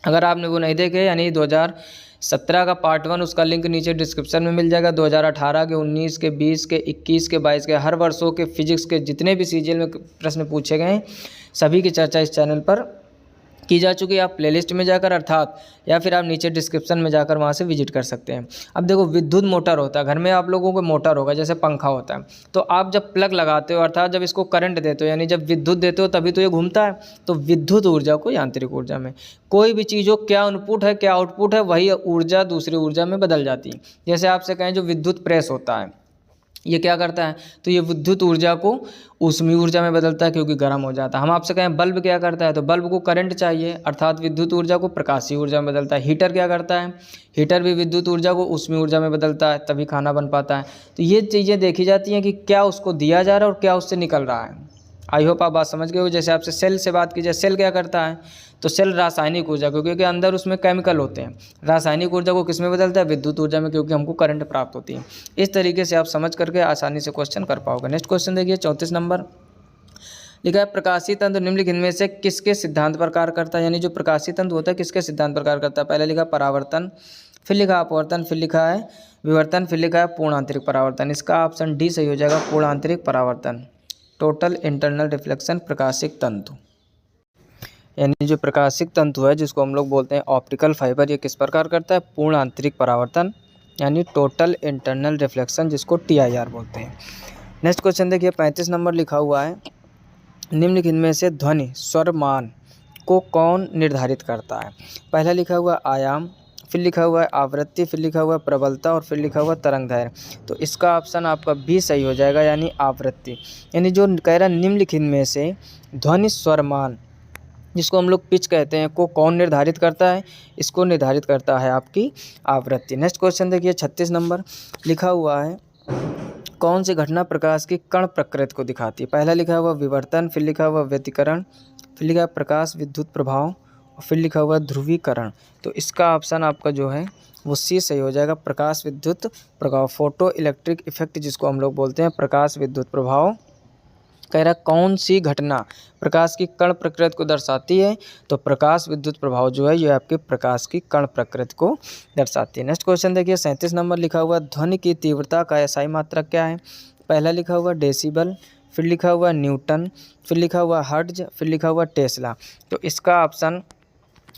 अगर आपने वो नहीं देखे यानी 2017 का पार्ट 1 उसका लिंक नीचे डिस्क्रिप्शन में मिल जाएगा। 2018 के, 19 के, 20 के, 21 के, 22 के हर वर्षों के फिजिक्स के जितने भी CGL में प्रश्न पूछे गए सभी की चर्चा इस चैनल पर की जा चुकी है। आप प्लेलिस्ट में जाकर अर्थात या फिर आप नीचे डिस्क्रिप्शन में जाकर वहाँ से विजिट कर सकते हैं। अब देखो विद्युत मोटर होता है, घर में आप लोगों को मोटर होगा जैसे पंखा होता है, तो आप जब प्लग लगाते हो अर्थात जब इसको करंट देते हो यानी जब विद्युत देते हो तभी तो ये घूमता है। तो विद्युत ऊर्जा को यांत्रिक ऊर्जा में, कोई भी चीज़ हो क्या इनपुट है क्या आउटपुट है वही ऊर्जा दूसरी ऊर्जा में बदल जाती है। जैसे आपसे कहें जो विद्युत प्रेस होता है ये क्या करता है? तो ये विद्युत ऊर्जा को ऊष्मीय ऊर्जा में बदलता है क्योंकि गर्म हो जाता है। हम आपसे कहें बल्ब क्या करता है? तो बल्ब को करंट चाहिए अर्थात विद्युत ऊर्जा को प्रकाशीय ऊर्जा में बदलता है। हीटर क्या करता है? हीटर भी विद्युत ऊर्जा को ऊष्मीय ऊर्जा में बदलता है तभी खाना बन पाता है। तो ये चीज़ें देखी जाती हैं कि क्या उसको दिया जा रहा है और क्या उससे निकल रहा है। आई होप आप बात समझ गए हो। जैसे आपसे सेल से बात की जाए, सेल क्या करता है? तो सेल रासायनिक ऊर्जा को, क्योंकि अंदर उसमें केमिकल होते हैं, रासायनिक ऊर्जा को किस में बदलता है? विद्युत ऊर्जा में, क्योंकि हमको करंट प्राप्त होती है। इस तरीके से आप समझ करके आसानी से क्वेश्चन कर पाओगे। नेक्स्ट क्वेश्चन देखिए 34 नंबर लिखा है प्रकाशीय तंत्र निम्नलिखित में से किसके सिद्धांत पर कार्य करता है? यानी जो प्रकाशीय तंत्र होता है किसके सिद्धांत पर कार्य करता है? पहले लिखा परावर्तन, फिर लिखा अपवर्तन, फिर लिखा है विवर्तन, फिर लिखा है पूर्ण आंतरिक परावर्तन। इसका ऑप्शन डी सही हो जाएगा, पूर्ण आंतरिक परावर्तन, टोटल इंटरनल रिफ्लेक्शन प्रकाशिक तंतु। यानी जो प्रकाशिक तंतु है जिसको हम लोग बोलते हैं ऑप्टिकल फाइबर, ये किस पर कार्य करता है? पूर्ण आंतरिक परावर्तन यानी टोटल इंटरनल रिफ्लेक्शन, जिसको TIR बोलते हैं। नेक्स्ट क्वेश्चन देखिए 35 नंबर लिखा हुआ है, निम्नलिखित में से ध्वनि स्वर मान को कौन निर्धारित करता है? पहला लिखा हुआ आयाम, फिर लिखा हुआ है आवृत्ति, फिर लिखा हुआ है प्रबलता और फिर लिखा हुआ तरंग दैर्घ्य। तो इसका ऑप्शन आपका बी सही हो जाएगा, यानी आवृत्ति। यानी जो कह रहा निम्नलिखित में से ध्वनि स्वर मान, जिसको हम लोग पिच कहते हैं, को कौन निर्धारित करता है? इसको निर्धारित करता है आपकी आवृत्ति। नेक्स्ट क्वेश्चन देखिए 36 नंबर लिखा हुआ है, कौन सी घटना प्रकाश की कण प्रकृति को दिखाती है? पहला लिखा हुआ विवर्तन, फिर लिखा हुआ व्यतिकरण, फिर लिखा प्रकाश विद्युत प्रभाव और फिर लिखा हुआ ध्रुवीकरण। तो इसका ऑप्शन आपका जो है वो सी सही हो जाएगा, प्रकाश विद्युत प्रभाव, फोटो इलेक्ट्रिक इफेक्ट जिसको हम लोग बोलते हैं, प्रकाश विद्युत प्रभाव। कह रहा कौन सी घटना प्रकाश की कण प्रकृति को दर्शाती है? तो प्रकाश विद्युत प्रभाव जो है ये आपके प्रकाश की कण प्रकृति को दर्शाती है। नेक्स्ट क्वेश्चन देखिए 37 नंबर लिखा हुआ, ध्वनि की तीव्रता का SI मात्रक क्या है? पहला लिखा हुआ डेसिबल, फिर लिखा हुआ न्यूटन, फिर लिखा हुआ हर्ट्ज, फिर लिखा हुआ टेस्ला। तो इसका ऑप्शन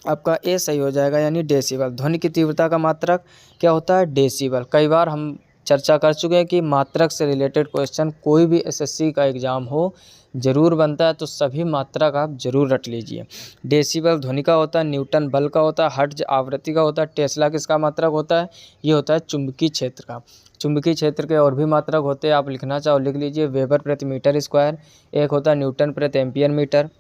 आपका ए सही हो जाएगा, यानी डेसिबल। ध्वनि की तीव्रता का मात्रक क्या होता है? डेसिबल। कई बार हम चर्चा कर चुके हैं कि मात्रक से रिलेटेड क्वेश्चन कोई भी SSC का एग्ज़ाम हो जरूर बनता है, तो सभी मात्रक आप जरूर रट लीजिए। डेसिबल ध्वनि का होता है, न्यूटन बल का होता है, हर्ट्ज आवृत्ति का होता है, टेस्ला किसका मात्रक होता है? ये होता है चुंबकीय क्षेत्र का। चुंबकीय क्षेत्र के और भी मात्रक होते हैं, आप लिखना चाहो लिख लीजिए, वेबर प्रति मीटर स्क्वायर, एक होता है न्यूटन प्रति एम्पियर मीटर,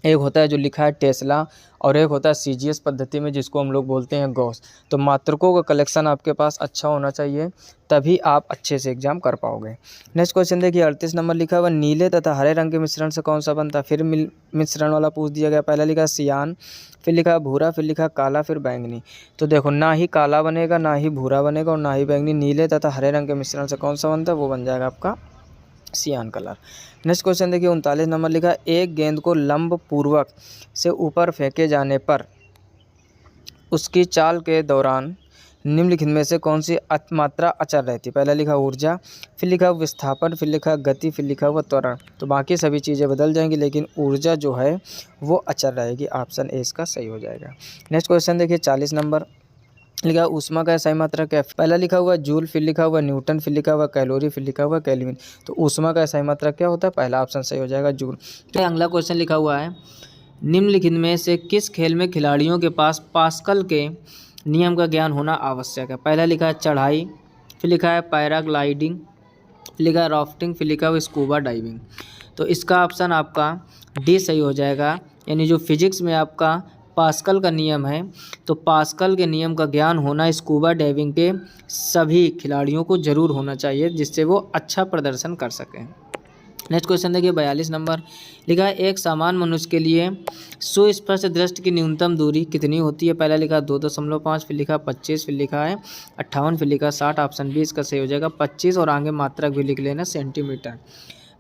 एक होता है जो लिखा है टेस्ला, और एक होता है CGS पद्धति में जिसको हम लोग बोलते हैं गॉस। तो मात्रकों का कलेक्शन आपके पास अच्छा होना चाहिए, तभी आप अच्छे से एग्जाम कर पाओगे। नेक्स्ट क्वेश्चन देखिए 38 नंबर लिखा हुआ, नीले तथा हरे रंग के मिश्रण से कौन सा बनता है? फिर मिश्रण वाला पूछ दिया गया। पहला लिखा सियान, फिर लिखा भूरा, फिर लिखा काला, फिर बैंगनी। तो देखो ना ही काला बनेगा, ना ही भूरा बनेगा और ना ही बैंगनी। नीले तथा हरे रंग के मिश्रण से कौन सा बनता है? वो बन जाएगा आपका सियान कलर। नेक्स्ट क्वेश्चन देखिए 39 नंबर लिखा, एक गेंद को लंब पूर्वक से ऊपर फेंके जाने पर उसकी चाल के दौरान निम्नलिखित में से कौन सी मात्रा अचर रहती है? पहला लिखा ऊर्जा, फिर लिखा विस्थापन, फिर लिखा गति, फिर लिखा हुआ त्वरण। तो बाकी सभी चीज़ें बदल जाएंगी, लेकिन ऊर्जा जो है वो अचर रहेगी। ऑप्शन ए इसका सही हो जाएगा। नेक्स्ट क्वेश्चन देखिए 40 नंबर लिखा, ऊष्मा का SI मात्रक क्या है? पहला लिखा हुआ जूल, फिर लिखा हुआ न्यूटन, फिर लिखा हुआ कैलोरी, फिर लिखा हुआ केल्विन। तो ऊष्मा का SI मात्रक क्या होता है? पहला ऑप्शन सही हो जाएगा जूल। तो अगला क्वेश्चन लिखा हुआ है, निम्नलिखित में से किस खेल में खिलाड़ियों के पास पास्कल के नियम का ज्ञान होना आवश्यक है? पहला लिखा है चढ़ाई, फिर लिखा है पैराग्लाइडिंग, फिर लिखा है राफ्टिंग, फिर लिखा हुआ स्कूबा डाइविंग। तो इसका ऑप्शन आपका डी सही हो जाएगा, यानी जो फिजिक्स में आपका पास्कल का नियम है, तो पास्कल के नियम का ज्ञान होना स्कूबा डाइविंग के सभी खिलाड़ियों को जरूर होना चाहिए, जिससे वो अच्छा प्रदर्शन कर सकें। नेक्स्ट क्वेश्चन देखिए 42 नंबर लिखा है, एक सामान्य मनुष्य के लिए सुस्पष्ट दृष्टि की न्यूनतम दूरी कितनी होती है? पहला लिखा 2.5, फिर लिखा 25, फिर लिखा है 58, फिर लिखा 60। ऑप्शन बी इसका सही हो जाएगा 25, और आगे मात्रक भी लिख लेना सेंटीमीटर।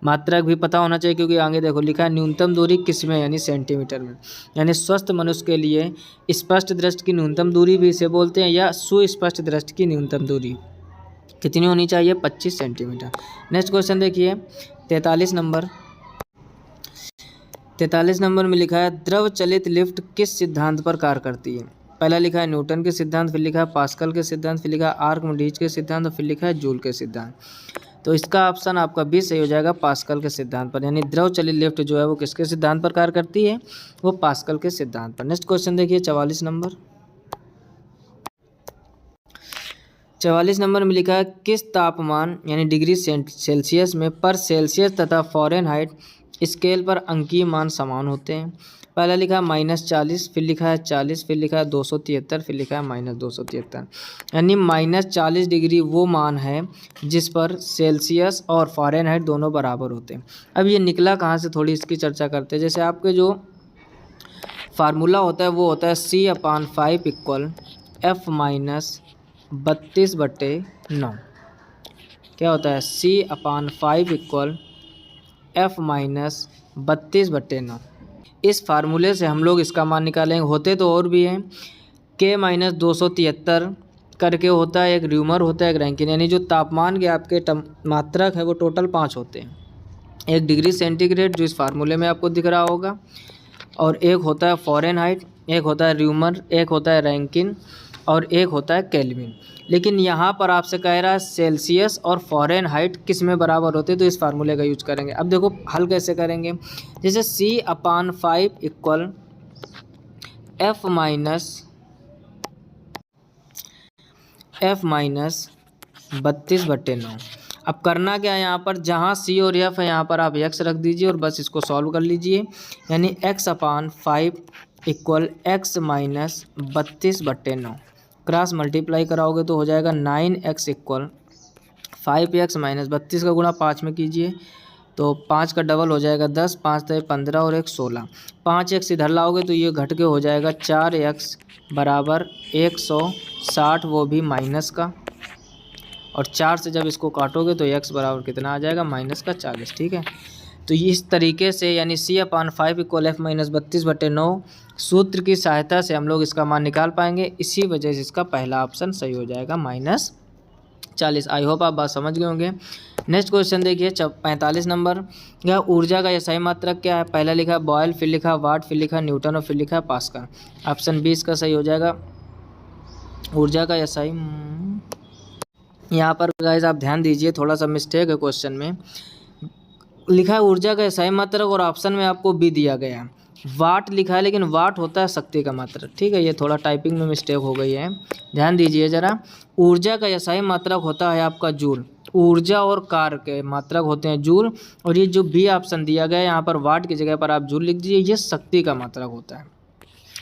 मात्रक भी पता होना चाहिए, क्योंकि आगे देखो लिखा है न्यूनतम दूरी किस में, यानी सेंटीमीटर में। यानी स्वस्थ मनुष्य के लिए स्पष्ट दृष्टि की न्यूनतम दूरी भी इसे बोलते हैं, या सुस्पष्ट दृष्टि की न्यूनतम दूरी कितनी होनी चाहिए? 25 सेंटीमीटर। नेक्स्ट क्वेश्चन देखिए 43 नंबर। 43 नंबर में लिखा है, द्रव चलित लिफ्ट किस सिद्धांत पर कार्य करती है? पहला लिखा है न्यूटन के सिद्धांत, फिर लिखा है पास्कल के सिद्धांत, फिर लिखा है आर्किमिडीज के सिद्धांत और फिर लिखा है जूल के सिद्धांत। तो इसका ऑप्शन आपका बी सही हो जाएगा, पास्कल के सिद्धांत पर। यानी द्रव चलित लिफ्ट जो है वो किसके सिद्धांत पर कार्य करती है? वो पास्कल के सिद्धांत पर। नेक्स्ट क्वेश्चन देखिए 44 नंबर। 44 नंबर में लिखा है, किस तापमान यानी डिग्री सेल्सियस में पर सेल्सियस तथा फ़ारेनहाइट स्केल पर अंकीय मान समान होते हैं? पहला लिखा है -40, फिर लिखा है 40, फिर लिखा है 273, फिर लिखा है -273। यानी -40 डिग्री वो मान है जिस पर सेल्सियस और फ़ारेनहाइट दोनों बराबर होते हैं। अब ये निकला कहाँ से, थोड़ी इसकी चर्चा करते हैं। जैसे आपके जो फार्मूला होता है वो होता है C/5 = F- 32/9। क्या होता है? C/5 = F- 32/9। इस फार्मूले से हम लोग इसका मान निकालेंगे। होते तो और भी हैं, K-273 करके होता है, एक र्यूमर होता है, एक रैंकिन। यानी जो तापमान के आपके मात्रक है वो टोटल 5 होते हैं। 1 डिग्री सेंटीग्रेड जो इस फार्मूले में आपको दिख रहा होगा, और एक होता है फ़ारेनहाइट, एक होता है र्यूमर, एक होता है रैंकिन और एक होता है केल्विन। लेकिन यहाँ पर आपसे कह रहा है सेल्सियस और फ़ारेनहाइट किस में बराबर होते हैं, तो इस फार्मूले का यूज करेंगे। अब देखो हल कैसे करेंगे, जैसे C/5 इक्वल F माइनस 32/9। अब करना क्या है, यहाँ पर जहाँ C और F है यहाँ पर आप x रख दीजिए और बस इसको सॉल्व कर लीजिए। यानी x/5 equal x minus 32/9 cross multiply कराओगे तो हो जाएगा 9x इक्वल 5x माइनस 32 का गुणा 5 में कीजिए तो 5 का डबल हो जाएगा 10, 5 × 15 और 1 16। 5x इधर लाओगे तो ये घट के हो जाएगा 4x बराबर 160, वो भी माइनस का। और 4 से जब इसको काटोगे तो x बराबर कितना आ जाएगा, -40। ठीक है, तो इस तरीके से यानी C/5 इक्वल F माइनस 32/9 सूत्र की सहायता से हम लोग इसका मान निकाल पाएंगे। इसी वजह से इसका पहला ऑप्शन सही हो जाएगा -40। आई होप आप बात समझ गए होंगे। नेक्स्ट क्वेश्चन देखिए 45 नंबर। यह ऊर्जा का SI मात्रक क्या है, पहला लिखा बॉयल, फिर लिखा वाट, फिर लिखा न्यूटन और फिर लिखा पास्कल। ऑप्शन 20 का सही हो जाएगा। ऊर्जा का SI, यहाँ पर गाइस आप ध्यान दीजिए, थोड़ा सा मिस्टेक है क्वेश्चन में। लिखा है ऊर्जा का SI मात्रक और ऑप्शन में आपको B दिया गया है, वाट लिखा है, लेकिन वाट होता है शक्ति का मात्रक। ठीक है, ये थोड़ा टाइपिंग में मिस्टेक हो गई है, ध्यान दीजिए ज़रा। ऊर्जा का SI मात्रक होता है आपका जूल, ऊर्जा और कार्य के मात्रक होते हैं जूल। और ये जो B ऑप्शन दिया गया है यहाँ पर वाट की जगह पर आप जूल लिख दीजिए, ये शक्ति का मात्रक होता है।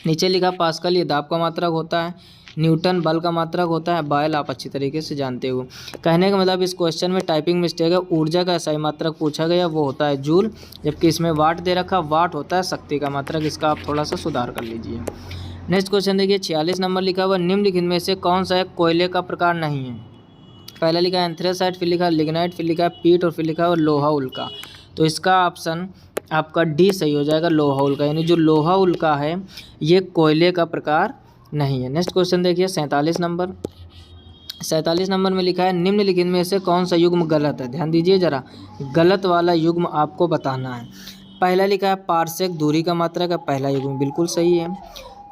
नीचे लिखा पास्कल, ये दाब का मात्रक होता है। न्यूटन बल का मात्रक होता है। बॉयल आप अच्छी तरीके से जानते हो। कहने का मतलब इस क्वेश्चन में टाइपिंग मिस्टेक है, ऊर्जा का SI मात्रक पूछा गया वो होता है जूल, जबकि इसमें वाट दे रखा, वाट होता है शक्ति का मात्रक। इसका आप थोड़ा सा सुधार कर लीजिए। नेक्स्ट क्वेश्चन देखिए 46 नंबर लिखा हुआ, निम्नलिखित में से कौन सा एक कोयले का प्रकार नहीं है। पहला लिखा है एंथ्रेसाइट, फिर लिखा है लिग्नाइट, फिर लिखा है पीट और फिर लिखा है लोहा उल्का। तो इसका ऑप्शन आपका D सही हो जाएगा, लोहा उल्का। यानी जो लोहा उल्का है ये कोयले का प्रकार नहीं है। नेक्स्ट क्वेश्चन देखिए 47 नंबर। 47 नंबर में लिखा है निम्नलिखित में से कौन सा युग्म गलत है। ध्यान दीजिए जरा, गलत वाला युग्म आपको बताना है। पहला लिखा है पारसेक दूरी का मात्रक है, पहला युग्म बिल्कुल सही है।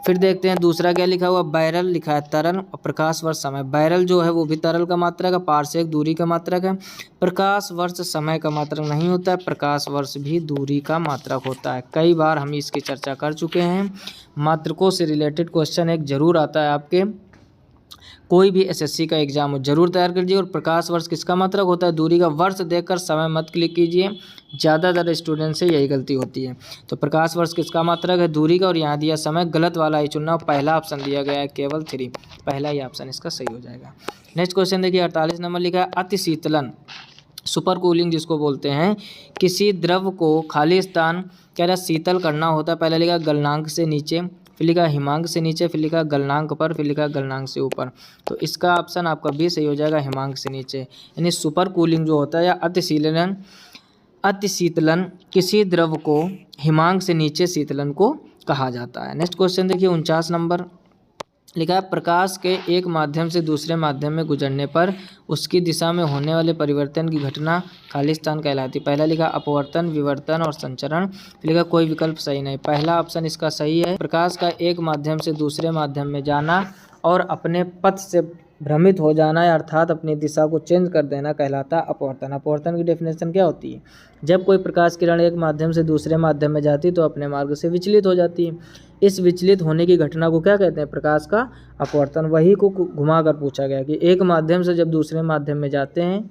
फिर देखते हैं दूसरा क्या लिखा हुआ, बैरल लिखा है तरल और प्रकाश वर्ष समय। बैरल जो है वो भी तरल का मात्रक है, पारसेक दूरी का मात्रक है। प्रकाश वर्ष समय का मात्रक नहीं होता है, प्रकाश वर्ष भी दूरी का मात्रक होता है। कई बार हम इसकी चर्चा कर चुके हैं। मात्रकों से रिलेटेड क्वेश्चन एक जरूर आता है आपके, कोई भी SSC का एग्जाम हो जरूर तैयार कर लीजिए। और प्रकाश वर्ष किसका मात्रक होता है, दूरी का। वर्ष देखकर समय मत क्लिक कीजिए, ज़्यादातर स्टूडेंट से यही गलती होती है। तो प्रकाश वर्ष किसका मात्रक है, दूरी का। और यहाँ दिया समय, गलत वाला ही चुनना, पहला ऑप्शन दिया गया है केवल 3, पहला ही ऑप्शन इसका सही हो जाएगा। नेक्स्ट क्वेश्चन देखिए 48 नंबर लिखा है अति शीतलन, सुपर कूलिंग जिसको बोलते हैं, किसी द्रव को खाली स्थान कह रहा शीतल करना होता है। पहला लिखा गलनांक से नीचे, फिर लिखा हिमांक से नीचे, फिर लिखा गलनांक पर, फिर लिखा गलनांक से ऊपर। तो इसका ऑप्शन आपका B सही हो जाएगा, हिमांक से नीचे। यानी सुपर कूलिंग जो होता है या अति शीतलन किसी द्रव को हिमांक से नीचे शीतलन को कहा जाता है। नेक्स्ट क्वेश्चन देखिए 49 नंबर लिखा है प्रकाश के एक माध्यम से दूसरे माध्यम में गुजरने पर उसकी दिशा में होने वाले परिवर्तन की घटना खाली स्थान कहलाती है। पहला लिखा अपवर्तन, विवर्तन और संचरण, फिर लिखा कोई विकल्प सही नहीं। पहला ऑप्शन इसका सही है। प्रकाश का एक माध्यम से दूसरे माध्यम में जाना और अपने पथ से भ्रमित हो जाना है, अर्थात अपनी दिशा को चेंज कर देना, कहलाता है अपवर्तन। अपवर्तन की डेफिनेशन क्या होती है, जब कोई प्रकाश किरण एक माध्यम से दूसरे माध्यम में जाती है तो अपने मार्ग से विचलित हो जाती है। इस विचलित होने की घटना को क्या कहते हैं, प्रकाश का अपवर्तन। वही को घुमा कर पूछा गया कि एक माध्यम से जब दूसरे माध्यम में जाते हैं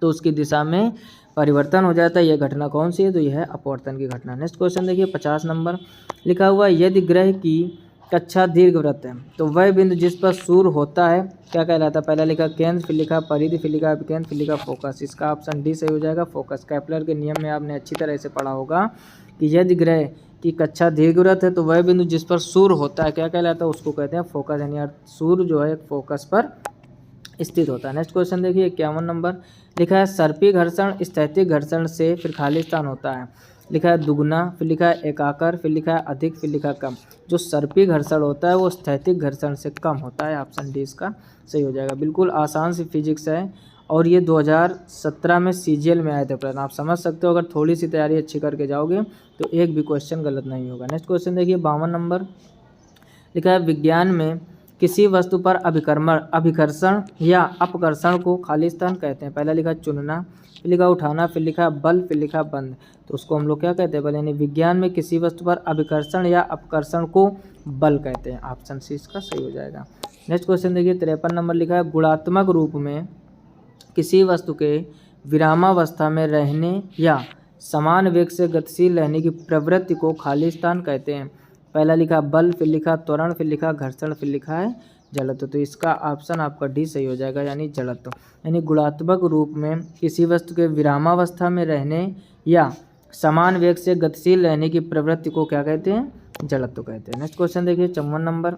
तो उसकी दिशा में परिवर्तन हो जाता है, यह घटना कौन सी है, तो यह है अपवर्तन की घटना। नेक्स्ट क्वेश्चन देखिए 50 नंबर लिखा हुआ यदि ग्रह की कक्षा दीर्घवृत्त है तो वह बिंदु जिस पर सूर्य होता है क्या कहलाता है। पहला लिखा केंद्र, फिर लिखा परिधि, फिर लिखा विकेंद्र, फिर लिखा फोकस। इसका ऑप्शन D सही हो जाएगा, फोकस। केपलर के नियम में आपने अच्छी तरह से पढ़ा होगा कि यदि ग्रह की कक्षा दीर्घवृत्त है तो वह बिंदु जिस पर सूर्य होता है क्या कहलाता है, उसको कहते हैं फोकस। यानी सूर्य जो है फोकस पर स्थित होता है। नेक्स्ट क्वेश्चन देखिए 51 नंबर लिखा है सर्पी घर्षण स्थैतिक घर्षण से फिर खाली स्थान होता है। लिखा है दुगुना, फिर लिखा है एकाकर, फिर लिखा है अधिक, फिर लिखा है कम। जो सर्पी घर्षण होता है वो स्थैतिक घर्षण से कम होता है। ऑप्शन D इसका सही हो जाएगा। बिल्कुल आसान सी फिजिक्स है और ये 2017 में CGL में आए थे प्रश्न। आप समझ सकते हो, अगर थोड़ी सी तैयारी अच्छी करके जाओगे तो एक भी क्वेश्चन गलत नहीं होगा। नेक्स्ट क्वेश्चन देखिए 52 नंबर लिखा है, विज्ञान में किसी वस्तु पर अभिकर्षण या अपकर्षण को खाली स्थान कहते हैं। पहला लिखा चुनना, फिर लिखा उठाना, फिर लिखा बल, फिर लिखा बंद। तो उसको हम लोग क्या कहते हैं बल, यानी विज्ञान में किसी वस्तु पर अभिकर्षण या अपकर्षण को बल कहते हैं। ऑप्शन सी इसका सही हो जाएगा। नेक्स्ट क्वेश्चन देखिए 53 नंबर लिखा है, गुणात्मक रूप में किसी वस्तु के विरामावस्था में रहने या समान वेग से गतिशील रहने की प्रवृत्ति को खाली स्थान कहते हैं। पहला लिखा बल, फिर लिखा त्वरण, फिर लिखा घर्षण, फिर लिखा है जड़त्व। तो इसका ऑप्शन आपका डी सही हो जाएगा, यानी जड़त्व। यानी गुणात्मक रूप में किसी वस्तु के विरामावस्था में रहने या समान वेग से गतिशील रहने की प्रवृत्ति को क्या कहते हैं, जड़त्व कहते हैं। नेक्स्ट क्वेश्चन देखिए 54 नंबर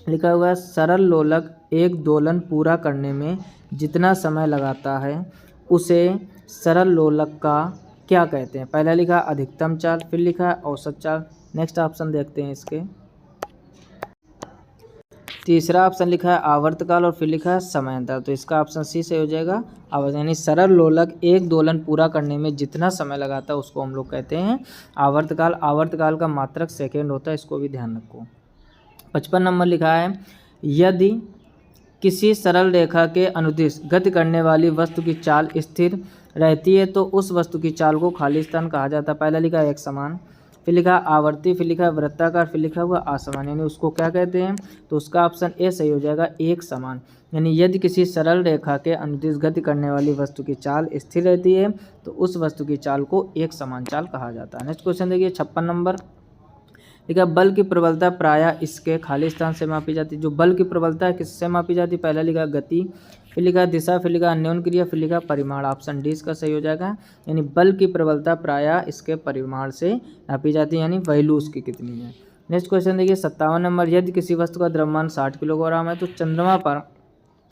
लिखा हुआ है, सरल लोलक एक दोलन पूरा करने में जितना समय लगाता है उसे सरल लोलक का क्या कहते हैं। पहला लिखा अधिकतम चाल, फिर लिखा है औसत चाल। नेक्स्ट ऑप्शन देखते हैं इसके। तीसरा ऑप्शन लिखा है आवर्तकाल और फिर लिखा है समयांतर। तो इसका ऑप्शन सी से हो जाएगा आवर्त, यानी सरल लोलक एक दोलन पूरा करने में जितना समय लगाता है उसको हम लोग कहते हैं आवर्तकाल। आवर्तकाल का मात्रक सेकेंड होता है, इसको भी ध्यान रखो। 55 नंबर लिखा है, यदि किसी सरल रेखा के अनुदिश गति करने वाली वस्तु की चाल स्थिर रहती है तो उस वस्तु की चाल को खाली स्थान कहा जाता है। पहला लिखा है एक समान, फिर लिखा आवर्ती, फिर लिखा वृत्ताकार, फिर लिखा हुआ असमान, यानी उसको क्या कहते हैं। तो उसका ऑप्शन ए सही हो जाएगा, एक समान। यानी यदि किसी सरल रेखा के अनुदिश गति करने वाली वस्तु की चाल स्थिर रहती है तो उस वस्तु की चाल को एक समान चाल कहा जाता है। नेक्स्ट क्वेश्चन देखिए 56 नंबर लिखा, बल की प्रबलता प्रायः इसके खाली स्थान से मापी जाती है। जो बल की प्रबलता है किससे मापी जाती है, पहला लिखा गति, फिर लिखा दिशा, फिर लिखा अन्योन्य क्रिया, फिर लिखा परिमाण। ऑप्शन डी इसका सही हो जाएगा, यानी बल की प्रबलता प्रायः इसके परिमाण से नापी जाती है, यानी वैल्यू उसकी कितनी है। नेक्स्ट क्वेश्चन देखिए 57 नंबर, यदि किसी वस्तु का द्रव्यमान 60 किलोग्राम है तो चंद्रमा पर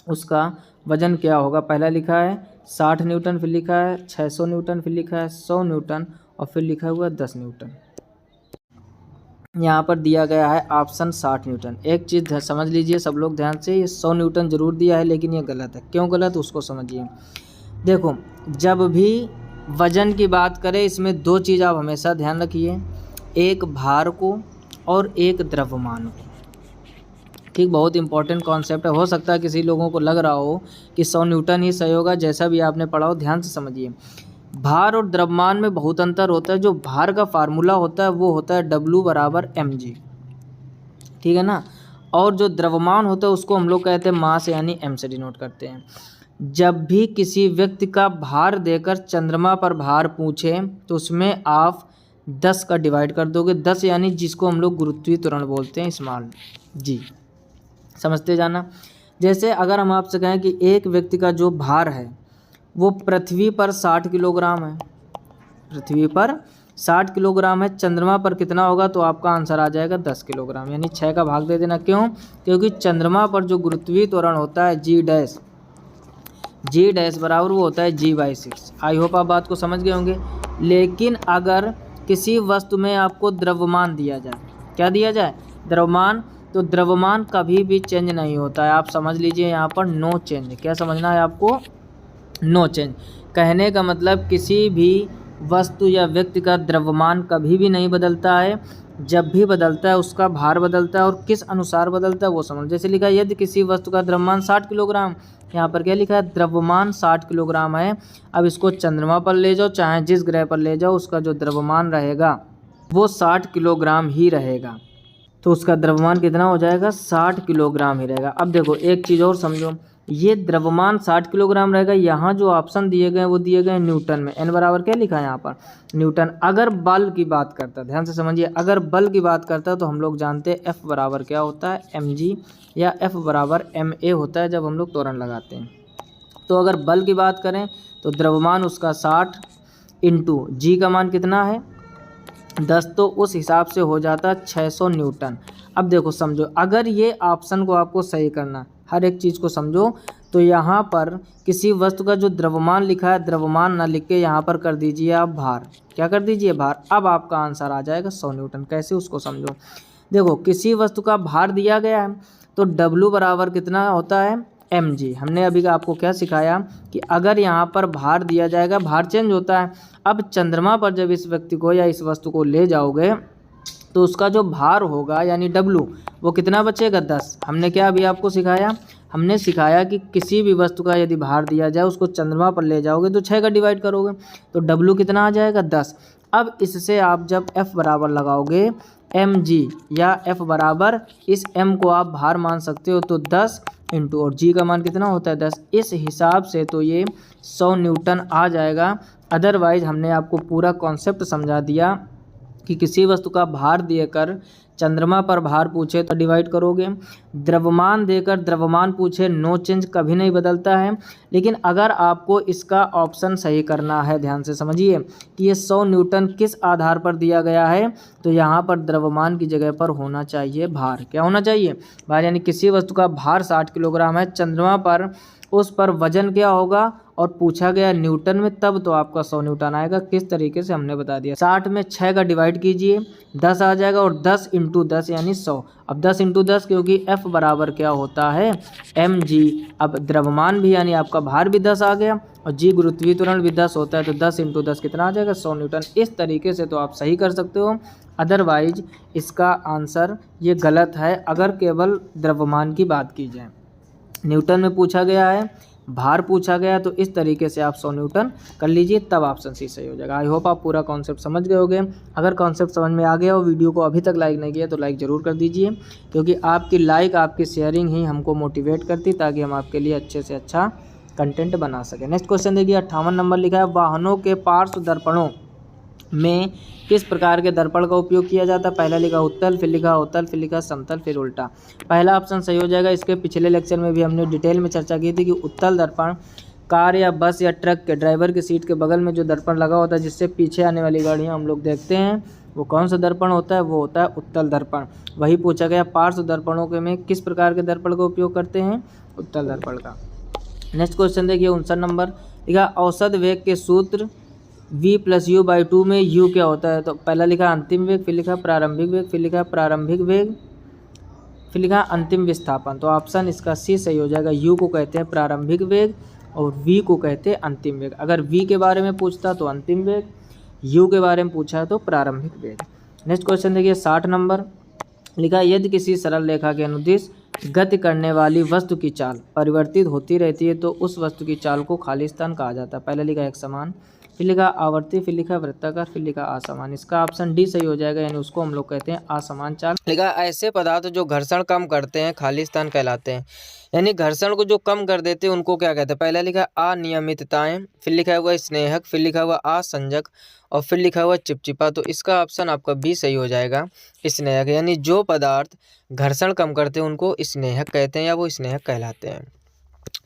उसका वजन क्या होगा। पहला लिखा है 60 न्यूटन, फिर लिखा है 600 न्यूटन, फिर लिखा है 100 न्यूटन और फिर लिखा हुआ 10 न्यूटन। यहाँ पर दिया गया है ऑप्शन 60 न्यूटन। एक चीज़ समझ लीजिए सब लोग ध्यान से, ये 100 न्यूटन जरूर दिया है लेकिन ये गलत है। क्यों गलत उसको समझिए। देखो जब भी वजन की बात करें इसमें दो चीज़ आप हमेशा ध्यान रखिए, एक भार को और एक द्रव्यमान को। ठीक, बहुत इंपॉर्टेंट कॉन्सेप्ट है। हो सकता है किसी लोगों को लग रहा हो कि 100 न्यूटन ही सही होगा, जैसा भी आपने पढ़ा हो ध्यान से समझिए। भार और द्रव्यमान में बहुत अंतर होता है। जो भार का फार्मूला होता है वो होता है W बराबर mg, ठीक है ना। और जो द्रव्यमान होता है उसको हम लोग कहते हैं मास, यानी m से डिनोट करते हैं। जब भी किसी व्यक्ति का भार देकर चंद्रमा पर भार पूछे तो उसमें आप 10 का डिवाइड कर दोगे। 10 यानी जिसको हम लोग गुरुत्वीय त्वरण बोलते हैं, स्मॉल जी, समझते जाना। जैसे अगर हम आपसे कहें कि एक व्यक्ति का जो भार है वो पृथ्वी पर 60 किलोग्राम है, पृथ्वी पर 60 किलोग्राम है, चंद्रमा पर कितना होगा, तो आपका आंसर आ जाएगा 10 किलोग्राम, यानी 6 का भाग दे देना। क्यों, क्योंकि चंद्रमा पर जो गुरुत्वीय त्वरण होता है जी डैश बराबर वो होता है G/6। आई होप आप बात को समझ गए होंगे। लेकिन अगर किसी वस्तु में आपको द्रव्यमान दिया जाए, क्या दिया जाए, द्रव्यमान, तो द्रव्यमान कभी भी चेंज नहीं होता है। आप समझ लीजिए यहाँ पर नो चेंज। क्या समझना है आपको, नो चेंज। कहने का मतलब किसी भी वस्तु या व्यक्ति का द्रव्यमान कभी भी नहीं बदलता है। जब भी बदलता है उसका भार बदलता है, और किस अनुसार बदलता है वो समझ। जैसे लिखा है यदि किसी वस्तु का द्रव्यमान 60 किलोग्राम, यहाँ पर क्या लिखा है, द्रव्यमान 60 किलोग्राम है। अब इसको चंद्रमा पर ले जाओ, चाहे जिस ग्रह पर ले जाओ, उसका जो द्रव्यमान रहेगा वो 60 किलोग्राम ही रहेगा। तो उसका द्रव्यमान कितना हो जाएगा, 60 किलोग्राम ही रहेगा। अब देखो एक चीज़ और समझो, ये द्रव्यमान 60 किलोग्राम रहेगा। यहाँ जो ऑप्शन दिए गए वो दिए गए न्यूटन में। n बराबर क्या लिखा है यहाँ पर, न्यूटन। अगर बल की बात करता है, ध्यान से समझिए, अगर बल की बात करता है तो हम लोग जानते हैं F बराबर क्या होता है, mg, या F बराबर ma होता है जब हम लोग त्वरण लगाते हैं। तो अगर बल की बात करें तो द्रव्यमान उसका 60 इंटू जी का मान कितना है 10, तो उस हिसाब से हो जाता 600 न्यूटन। अब देखो समझो, अगर ये ऑप्शन को आपको सही करना, हर एक चीज़ को समझो, तो यहाँ पर किसी वस्तु का जो द्रव्यमान लिखा है, द्रव्यमान ना लिख के यहाँ पर कर दीजिए आप भार। क्या कर दीजिए, भार। अब आपका आंसर आ जाएगा 100 न्यूटन। कैसे, उसको समझो। देखो किसी वस्तु का भार दिया गया है तो W बराबर कितना होता है, mg। हमने अभी का आपको क्या सिखाया कि अगर यहाँ पर भार दिया जाएगा, भार चेंज होता है। अब चंद्रमा पर जब इस व्यक्ति को या इस वस्तु को ले जाओगे तो उसका जो भार होगा यानी W वो कितना बचेगा 10। हमने क्या अभी आपको सिखाया, हमने सिखाया कि किसी भी वस्तु का यदि भार दिया जाए उसको चंद्रमा पर ले जाओगे तो 6 का डिवाइड करोगे तो W कितना आ जाएगा 10। अब इससे आप जब F बराबर लगाओगे mg या F बराबर इस m को आप भार मान सकते हो तो 10 इंटू और g का मान कितना होता है 10। इस हिसाब से तो ये 100 न्यूटन आ जाएगा। अदरवाइज हमने आपको पूरा कॉन्सेप्ट समझा दिया कि किसी वस्तु का भार देकर चंद्रमा पर भार पूछे तो डिवाइड करोगे, द्रव्यमान देकर द्रव्यमान पूछे नो चेंज कभी नहीं बदलता है। लेकिन अगर आपको इसका ऑप्शन सही करना है, ध्यान से समझिए कि ये 100 न्यूटन किस आधार पर दिया गया है, तो यहाँ पर द्रव्यमान की जगह पर होना चाहिए भार। क्या होना चाहिए? भार। यानी किसी वस्तु का भार 60 किलोग्राम है, चंद्रमा पर उस पर वजन क्या होगा और पूछा गया न्यूटन में, तब तो आपका 100 न्यूटन आएगा। किस तरीके से हमने बता दिया, 60 में 6 का डिवाइड कीजिए 10 आ जाएगा और 10 इंटू 10 यानी 100। अब 10 इंटू 10 क्योंकि F बराबर क्या होता है mg। अब द्रव्यमान भी यानी आपका भार भी 10 आ गया और g गुरुत्वीय त्वरण भी 10 होता है तो 10 इंटू 10 कितना आ जाएगा 100 न्यूटन। इस तरीके से तो आप सही कर सकते हो। अदरवाइज इसका आंसर ये गलत है अगर केवल द्रव्यमान की बात की जाए। न्यूटन में पूछा गया है, भार पूछा गया, तो इस तरीके से आप 100 न्यूटन कर लीजिए तब ऑप्शन सी सही हो जाएगा। आई होप आप पूरा कॉन्सेप्ट समझ गए होंगे। अगर कॉन्सेप्ट समझ में आ गया हो, वीडियो को अभी तक लाइक नहीं किया तो लाइक ज़रूर कर दीजिए, क्योंकि आपकी लाइक आपकी शेयरिंग ही हमको मोटिवेट करती ताकि हम आपके लिए अच्छे से अच्छा कंटेंट बना सकें। नेक्स्ट क्वेश्चन देखिए 58 नंबर लिखा है, वाहनों के पार्श्व दर्पणों में किस प्रकार के दर्पण का उपयोग किया जाता है? पहला लिखा उत्तल, फिर लिखा अवतल, फिर लिखा समतल, फिर उल्टा। पहला ऑप्शन सही हो जाएगा। इसके पिछले लेक्चर में भी हमने डिटेल में चर्चा की थी कि उत्तल दर्पण कार या बस या ट्रक के ड्राइवर की सीट के बगल में जो दर्पण लगा होता है जिससे पीछे आने वाली गाड़ियाँ हम लोग देखते हैं, वो कौन सा दर्पण होता है? वो होता है उत्तल दर्पण। वही पूछा गया पार्श्व दर्पणों के में किस प्रकार के दर्पण का उपयोग करते हैं? उत्तल दर्पण का। नेक्स्ट क्वेश्चन देखिए 59 नंबर लिखा, औसत वेग के सूत्र v+u/2 में u क्या होता है? तो पहला लिखा अंतिम वेग, फिर लिखा प्रारंभिक वेग, फिर लिखा प्रारंभिक वेग, फिर लिखा अंतिम विस्थापन। तो ऑप्शन इसका सी सही हो जाएगा। u को कहते हैं प्रारंभिक वेग और v को कहते हैं अंतिम वेग। अगर v के बारे में पूछता तो अंतिम वेग, u के बारे में पूछा है तो प्रारंभिक वेग। नेक्स्ट क्वेश्चन देखिए 60 नंबर लिखा, यदि किसी सरल रेखा के अनुदिश गति करने वाली वस्तु की चाल परिवर्तित होती रहती है तो उस वस्तु की चाल को खाली स्थान कहा जाता है। पहले लिखा एक समान, फिर लिखा आवर्ती, फिर लिखा वृत्ताकार, फिर लिखा असमान। इसका ऑप्शन डी सही हो जाएगा, यानी उसको हम लोग कहते हैं असमान चाल। लिखा ऐसे पदार्थ जो घर्षण कम करते हैं खाली स्थान कहलाते हैं। यानी घर्षण को जो कम कर देते हैं उनको क्या कहते हैं? पहला लिखा अनियमितताएं, फिर लिखा हुआ स्नेहक, फिर लिखा हुआ असंजक और फिर लिखा हुआ चिपचिपा। तो इसका ऑप्शन आपका बी सही हो जाएगा, स्नेहक। यानी जो पदार्थ घर्षण कम करते हैं उनको स्नेहक कहते हैं या वो स्नेहक कहलाते हैं।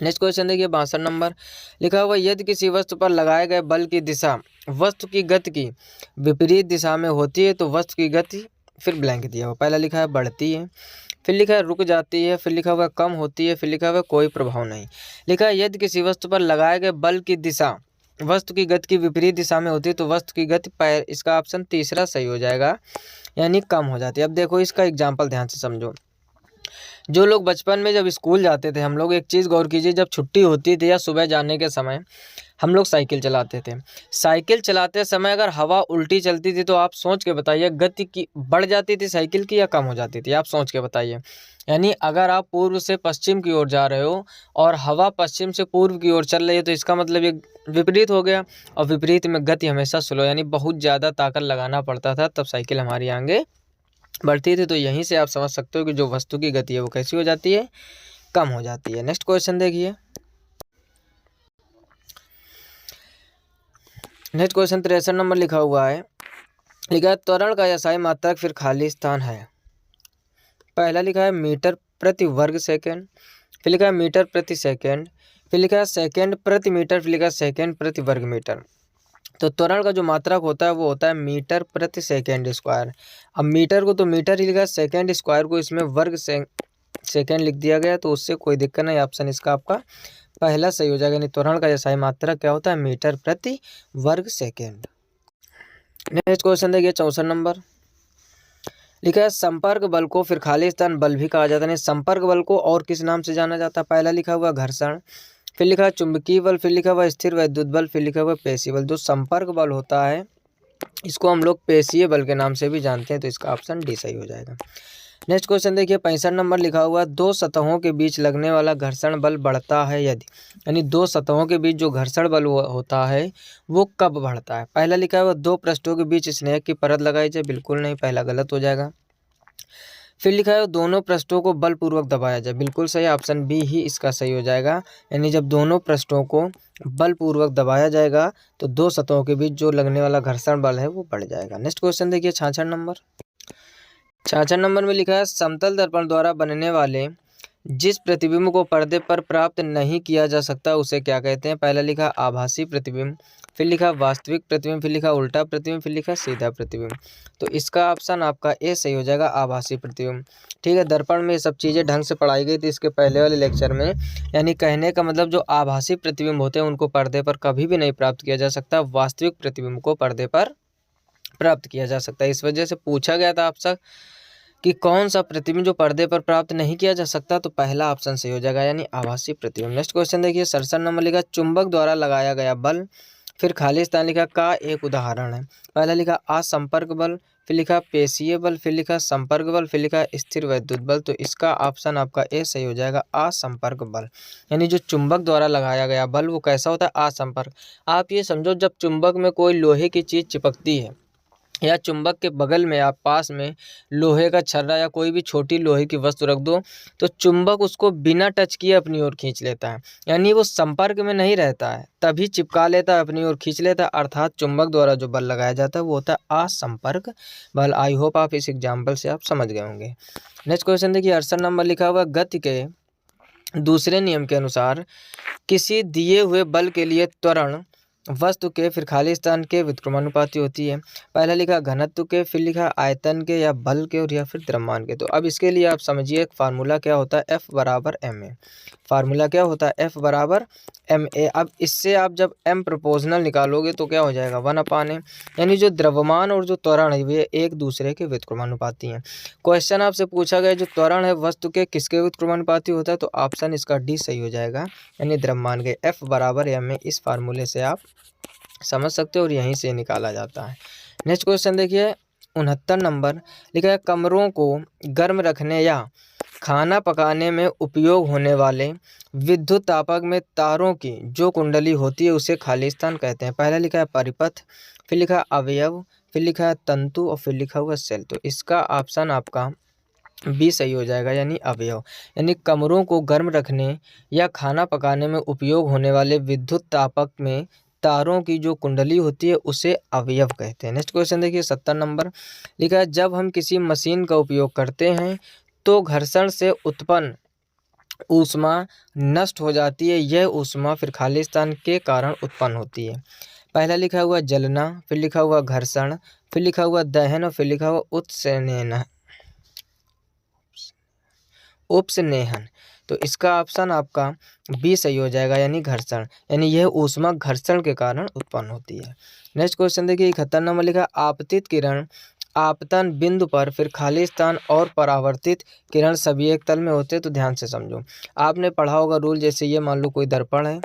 नेक्स्ट क्वेश्चन देखिए 62 नंबर लिखा हुआ, यदि किसी वस्तु पर लगाए गए बल की दिशा वस्तु की गति की विपरीत दिशा में होती है तो वस्तु की गति, फिर ब्लैंक दिया हुआ। पहला लिखा है बढ़ती है, फिर लिखा है रुक जाती है, फिर लिखा हुआ कम होती है, फिर लिखा हुआ कोई प्रभाव नहीं। लिखा है यदि किसी वस्तु पर लगाए गए बल की दिशा वस्तु की गति की विपरीत दिशा में होती है तो वस्तु की गति पैर, इसका ऑप्शन तीसरा सही हो जाएगा, यानी कम हो जाती है। अब देखो इसका एग्जाम्पल ध्यान से समझो। जो लोग बचपन में जब स्कूल जाते थे, हम लोग एक चीज़ गौर कीजिए, जब छुट्टी होती थी या सुबह जाने के समय हम लोग साइकिल चलाते थे। साइकिल चलाते समय अगर हवा उल्टी चलती थी तो आप सोच के बताइए गति की बढ़ जाती थी साइकिल की या कम हो जाती थी? आप सोच के बताइए। यानी अगर आप पूर्व से पश्चिम की ओर जा रहे हो और हवा पश्चिम से पूर्व की ओर चल रही है तो इसका मतलब ये विपरीत हो गया, और विपरीत में गति हमेशा स्लो, यानी बहुत ज़्यादा ताकत लगाना पड़ता था तब साइकिल हमारी आगे बढ़ती थी। तो यहीं से आप समझ सकते हो कि जो वस्तु की गति है वो कैसी हो जाती है? कम हो जाती है। नेक्स्ट क्वेश्चन देखिए, नेक्स्ट क्वेश्चन 63 नंबर लिखा हुआ है, लिखा है त्वरण का यसाई मात्रक फिर खाली स्थान है। पहला लिखा है मीटर प्रति वर्ग सेकेंड, फिर लिखा है मीटर प्रति सेकेंड, फिर लिखा है सेकेंड प्रति मीटर, फिर लिखा है सेकेंड प्रति वर्ग मीटर। तो त्वरण का जो मात्रक होता है वो होता है मीटर प्रति सेकेंड स्क्वायर। अब मीटर को तो मीटर ही लिखा, सेकेंड स्क्वायर को इसमें वर्ग सेकेंड लिख दिया गया, तो उससे कोई दिक्कत नहीं। ऑप्शन इसका आपका पहला सही हो जाएगा, यानी त्वरण का यसाई मात्रक क्या होता है? मीटर प्रति वर्ग सेकेंड। नेक्स्ट क्वेश्चन देखिए 64 नंबर लिखा है संपर्क बल को फिर खाली स्थान बल भी कहा जाता है। संपर्क बल को और किस नाम से जाना जाता है? पहला लिखा हुआ घर्षण, फिर लिखा है चुंबकीय बल, फिर लिखा हुआ स्थिर वैद्युत बल, फिर लिखा हुआ पेशीय बल। जो संपर्क बल होता है इसको हम लोग पेशीय बल के नाम से भी जानते हैं, तो इसका ऑप्शन डी सही हो जाएगा। नेक्स्ट क्वेश्चन देखिए 65 नंबर लिखा हुआ दो सतहों के बीच लगने वाला घर्षण बल बढ़ता है यदि, यानी दो सतहों के बीच जो घर्षण बल होता है वो कब बढ़ता है? पहला लिखा हुआ दो पृष्ठों के बीच स्नेह की परत लगाई जाए, बिल्कुल नहीं, पहला गलत हो जाएगा। फिर लिखा है दोनों पृष्ठों को बलपूर्वक दबाया जाए, बिल्कुल सही, ऑप्शन बी ही इसका सही हो जाएगा। यानी जब दोनों पृष्ठों को बलपूर्वक दबाया जाएगा तो दो सतहों के बीच जो लगने वाला घर्षण बल है वो बढ़ जाएगा। नेक्स्ट क्वेश्चन देखिए 66 नंबर। 66 नंबर में लिखा है समतल दर्पण द्वारा बनने वाले जिस प्रतिबिंब को पर्दे पर प्राप्त नहीं किया जा सकता उसे क्या कहते हैं? पहला लिखा आभासी प्रतिबिंब, फिर लिखा वास्तविक प्रतिबिंब, फिर लिखा उल्टा प्रतिबिंब, फिर लिखा सीधा प्रतिबिंब। तो इसका ऑप्शन आपका ए सही हो जाएगा, आभासी प्रतिबिंब। ठीक है, दर्पण में ये सब चीज़ें ढंग से पढ़ाई गई थी इसके पहले वाले लेक्चर में। यानी कहने का मतलब जो आभासी प्रतिबिंब होते हैं उनको पर्दे पर कभी भी नहीं प्राप्त किया जा सकता, वास्तविक प्रतिबिंब को पर्दे पर प्राप्त किया जा सकता है। इस वजह से पूछा गया था आपसे कि कौन सा प्रतिबिंब जो पर्दे पर प्राप्त नहीं किया जा सकता, तो पहला ऑप्शन सही हो जाएगा, यानी आभासी प्रतिबिंब। नेक्स्ट क्वेश्चन देखिए 67 नंबर लिखा चुंबक द्वारा लगाया गया बल, फिर खाली स्थान लिखा का एक उदाहरण है। पहला लिखा असंपर्क बल, फिर लिखा पेशीय बल, फिर लिखा संपर्क बल, फिर लिखा स्थिर वैद्युत बल। तो इसका ऑप्शन आपका ए सही हो जाएगा, असंपर्क बल। यानी जो चुंबक द्वारा लगाया गया बल वो कैसा होता है? असंपर्क। आप ये समझो जब चुंबक में कोई लोहे की चीज़ चिपकती है या चुंबक के बगल में आप पास में लोहे का छर्रा या कोई भी छोटी लोहे की वस्तु रख दो तो चुंबक उसको बिना टच किए अपनी ओर खींच लेता है, यानी वो संपर्क में नहीं रहता है तभी चिपका लेता है, अपनी ओर खींच लेता है। अर्थात चुंबक द्वारा जो बल लगाया जाता है वो होता है असंपर्क बल। आई होप आप इस एग्जाम्पल से आप समझ गए होंगे। नेक्स्ट क्वेश्चन देखिए 68 नंबर लिखा हुआ गति के दूसरे नियम के अनुसार किसी दिए हुए बल के लिए त्वरण वस्तु के फिर खाली स्थान के व्युत्क्रमानुपाती होती है। पहला लिखा घनत्व के, फिर लिखा आयतन के या बल के और या फिर द्रव्यमान के। तो अब इसके लिए आप समझिए फार्मूला क्या होता है, F बराबर ma। फार्मूला क्या होता है, F बराबर ma। अब इससे आप जब m प्रोपोर्शनल निकालोगे तो क्या हो जाएगा 1/a, यानी जो द्रव्यमान और जो त्वरण है वे एक दूसरे के व्युत्क्रमानुपाती हैं। क्वेश्चन आपसे पूछा गया जो त्वरण है वस्तु के किसके व्युत्क्रमानुपाती होता है, तो ऑप्शन इसका डी सही हो जाएगा, यानी द्रव्यमान के। F बराबर ma इस फार्मूले से आप समझ सकते हो और यहीं से निकाला जाता है। नेक्स्ट क्वेश्चन देखिए 69 नंबर लिखा है कमरों को गर्म रखने या खाना पकाने में उपयोग होने वाले विद्युत तापक में तारों की जो कुंडली होती है उसे खाली स्थान कहते हैं। पहला लिखा है परिपथ, फिर लिखा है अवयव, फिर लिखा है तंतु और फिर लिखा हुआ सेल। तो इसका ऑप्शन आपका बी सही हो जाएगा, यानी अवयव। यानी कमरों को गर्म रखने या खाना पकाने में उपयोग होने वाले विद्युत तापक में तारों की जो कुंडली होती है उसे अवयव कहते हैं। नेक्स्ट क्वेश्चन देखिए 70 नंबर लिखा है जब हम किसी मशीन का उपयोग करते हैं तो घर्षण से उत्पन्न ऊष्मा नष्ट हो जाती है, यह ऊष्मा फिर खाली स्थान के कारण उत्पन्न होती है। पहला लिखा हुआ जलना, फिर लिखा हुआ घर्षण, फिर लिखा हुआ दहन और फिर लिखा हुआ उपस्नेहन। तो इसका ऑप्शन आपका बी सही हो जाएगा, यानी घर्षण। यानी यह ऊष्मा घर्षण के कारण उत्पन्न होती है। नेक्स्ट क्वेश्चन देखिए 71 नंबर लिखा आपतित किरण आपतन बिंदु पर फिर खाली स्थान और परावर्तित किरण सभी एक तल में होते हैं। तो ध्यान से समझो, आपने पढ़ा होगा रूल, जैसे ये मान लो कोई दर्पण है,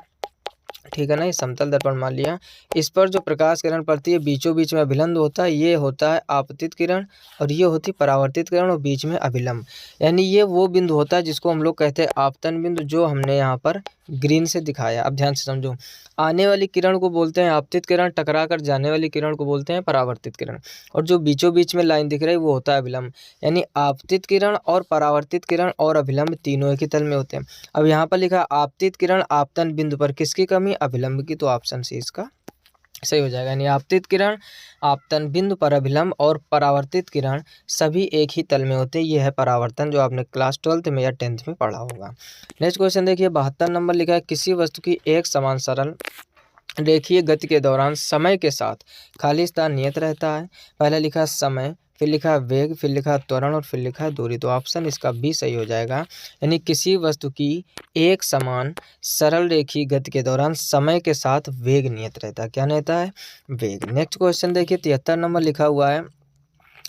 ठीक है ना, ये समतल दर्पण मान लिया, इस पर जो प्रकाश किरण पड़ती है बीचों बीच में अभिलंब होता है, ये होता है आपतित किरण और ये होती है परावर्तित किरण और बीच में अभिलंब। यानी ये वो बिंदु होता है जिसको हम लोग कहते हैं आपतन बिंदु, जो हमने यहाँ पर ग्रीन से दिखाया। अब ध्यान से समझो, आने वाली किरण को बोलते हैं आपतित किरण, टकरा कर जाने वाली किरण को बोलते हैं परावर्तित किरण, और जो बीचों बीच में लाइन दिख रही है वो होता है अभिलंब। यानी आपतित किरण और परावर्तित किरण और अभिलंब तीनों एक ही तल में होते हैं। अब यहाँ पर लिखा आपतित किरण आपतन बिंदु पर किसकी कमी, अभिलंब की, तो ऑप्शन सी इसका सही हो जाएगा। यानी आपतित किरण आपतन बिंदु पर अभिलंब और परावर्तित किरण सभी एक ही तल में होते हैं। यह है परावर्तन, जो आपने क्लास 12th में या 10th में पढ़ा होगा। नेक्स्ट क्वेश्चन देखिए 72 नंबर लिखा है किसी वस्तु की एक समान सरल रेखीय गति के दौरान समय के साथ खाली स्थान नियत रहता है। पहला लिखा समय, फिर लिखा वेग, फिर लिखा त्वरण और फिर लिखा दूरी। तो ऑप्शन इसका बी सही हो जाएगा, यानी किसी वस्तु की एक समान सरल रेखीय गति के दौरान समय के साथ वेग नियत रहता है। क्या रहता है, वेग। नेक्स्ट क्वेश्चन देखिए 73 नंबर लिखा हुआ है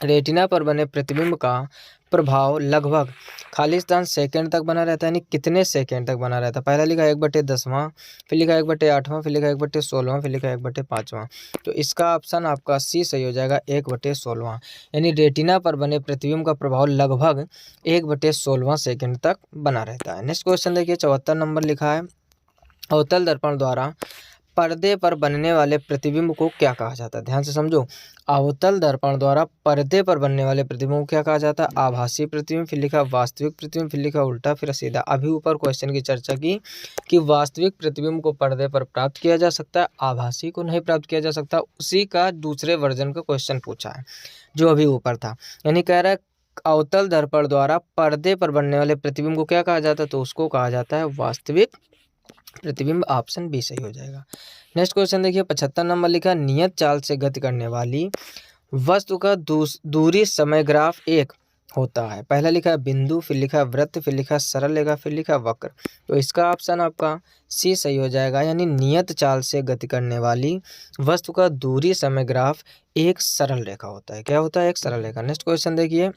रेटिना पर बने प्रतिबिंब का प्रभाव लगभग खालिस्तान सेकंड तक बना रहता है, यानी कितने सेकंड तक बना रहता है। पहला लिखा 1/10वां, फिर लिखा 1/8वां, फिर लिखा 1/16वां, फिर लिखा 1/5वां। तो इसका ऑप्शन आपका सी सही हो जाएगा, 1/16वां। यानी रेटिना पर बने प्रतिबिंब का प्रभाव लगभग 1/16वां सेकंड तक बना रहता है। नेक्स्ट क्वेश्चन देखिए, 74 नंबर लिखा है, अवतल दर्पण द्वारा पर्दे पर बनने वाले प्रतिबिंब को क्या कहा जाता है। ध्यान से समझो, अवतल दर्पण द्वारा पर्दे पर बनने वाले प्रतिबिंब को क्या कहा जाता है। आभासी प्रतिबिंब, फिर लिखा वास्तविक प्रतिबिंब, फिर लिखा उल्टा, फिर सीधा। अभी ऊपर क्वेश्चन की चर्चा की कि वास्तविक प्रतिबिंब को पर्दे पर प्राप्त किया जा सकता है, आभासी को नहीं प्राप्त किया जा सकता। उसी का दूसरे वर्जन का क्वेश्चन पूछा है जो अभी ऊपर था। यानी कह रहा है अवतल दर्पण द्वारा पर्दे पर बनने वाले प्रतिबिंब को क्या कहा जाता है, तो उसको कहा जाता है वास्तविक प्रतिबिंब। ऑप्शन बी सही हो जाएगा। नेक्स्ट क्वेश्चन देखिए, 75 नंबर लिखा, नियत चाल से गति करने वाली वस्तु का दूरी समय ग्राफ एक होता है। पहला लिखा है बिंदु, फिर लिखा है वृत्त, फिर लिखा है सरल रेखा, फिर लिखा है वक्र। तो इसका ऑप्शन आपका सी सही हो जाएगा। यानी नियत चाल से गति करने वाली वस्तु का दूरी समय ग्राफ एक सरल रेखा होता है। क्या होता है, एक सरल रेखा। नेक्स्ट क्वेश्चन देखिए,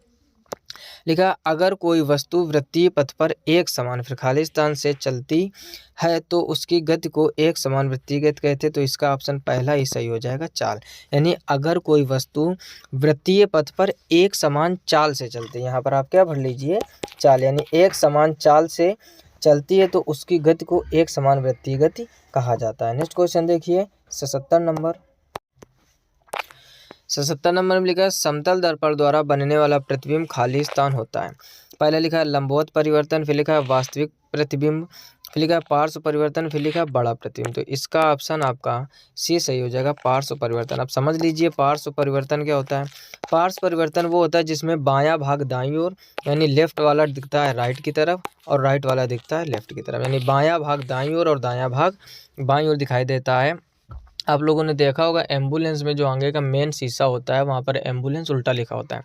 लिखा अगर कोई वस्तु वृत्तीय पथ पर एक समान फिर खाली स्थान से चलती है तो उसकी गति को एक समान वृत्तीय गति कहते हैं। तो इसका ऑप्शन पहला ही सही हो जाएगा, चाल। यानी अगर कोई वस्तु वृत्तीय पथ पर एक समान चाल से चलती है, यहाँ पर आप क्या भर लीजिए, चाल। यानी एक समान चाल से चलती है तो उसकी गति को एक समान वृत्तीय गति कहा जाता है। नेक्स्ट क्वेश्चन देखिए, 77 नंबर। 77 नंबर में लिखा है समतल दर्पण द्वारा बनने वाला प्रतिबिंब खाली स्थान होता है। पहले लिखा है लंबवत परिवर्तन, फिर लिखा है वास्तविक प्रतिबिंब, फिर लिखा है पार्श्व परिवर्तन, फिर लिखा है बड़ा प्रतिबिंब। तो इसका ऑप्शन आपका सी सही हो जाएगा, पार्श्व परिवर्तन। अब समझ लीजिए पार्श्व परिवर्तन क्या होता है। पार्श्व परिवर्तन वो होता है जिसमें बायां भाग दाईं ओर, यानी लेफ्ट वाला दिखता है राइट की तरफ और राइट वाला दिखता है लेफ्ट की तरफ। यानी बायां भाग दाईं ओर और दायां भाग बाईं ओर दिखाई देता है। आप लोगों ने देखा होगा एम्बुलेंस में जो आगे का मेन शीशा होता है वहाँ पर एम्बुलेंस उल्टा लिखा होता है,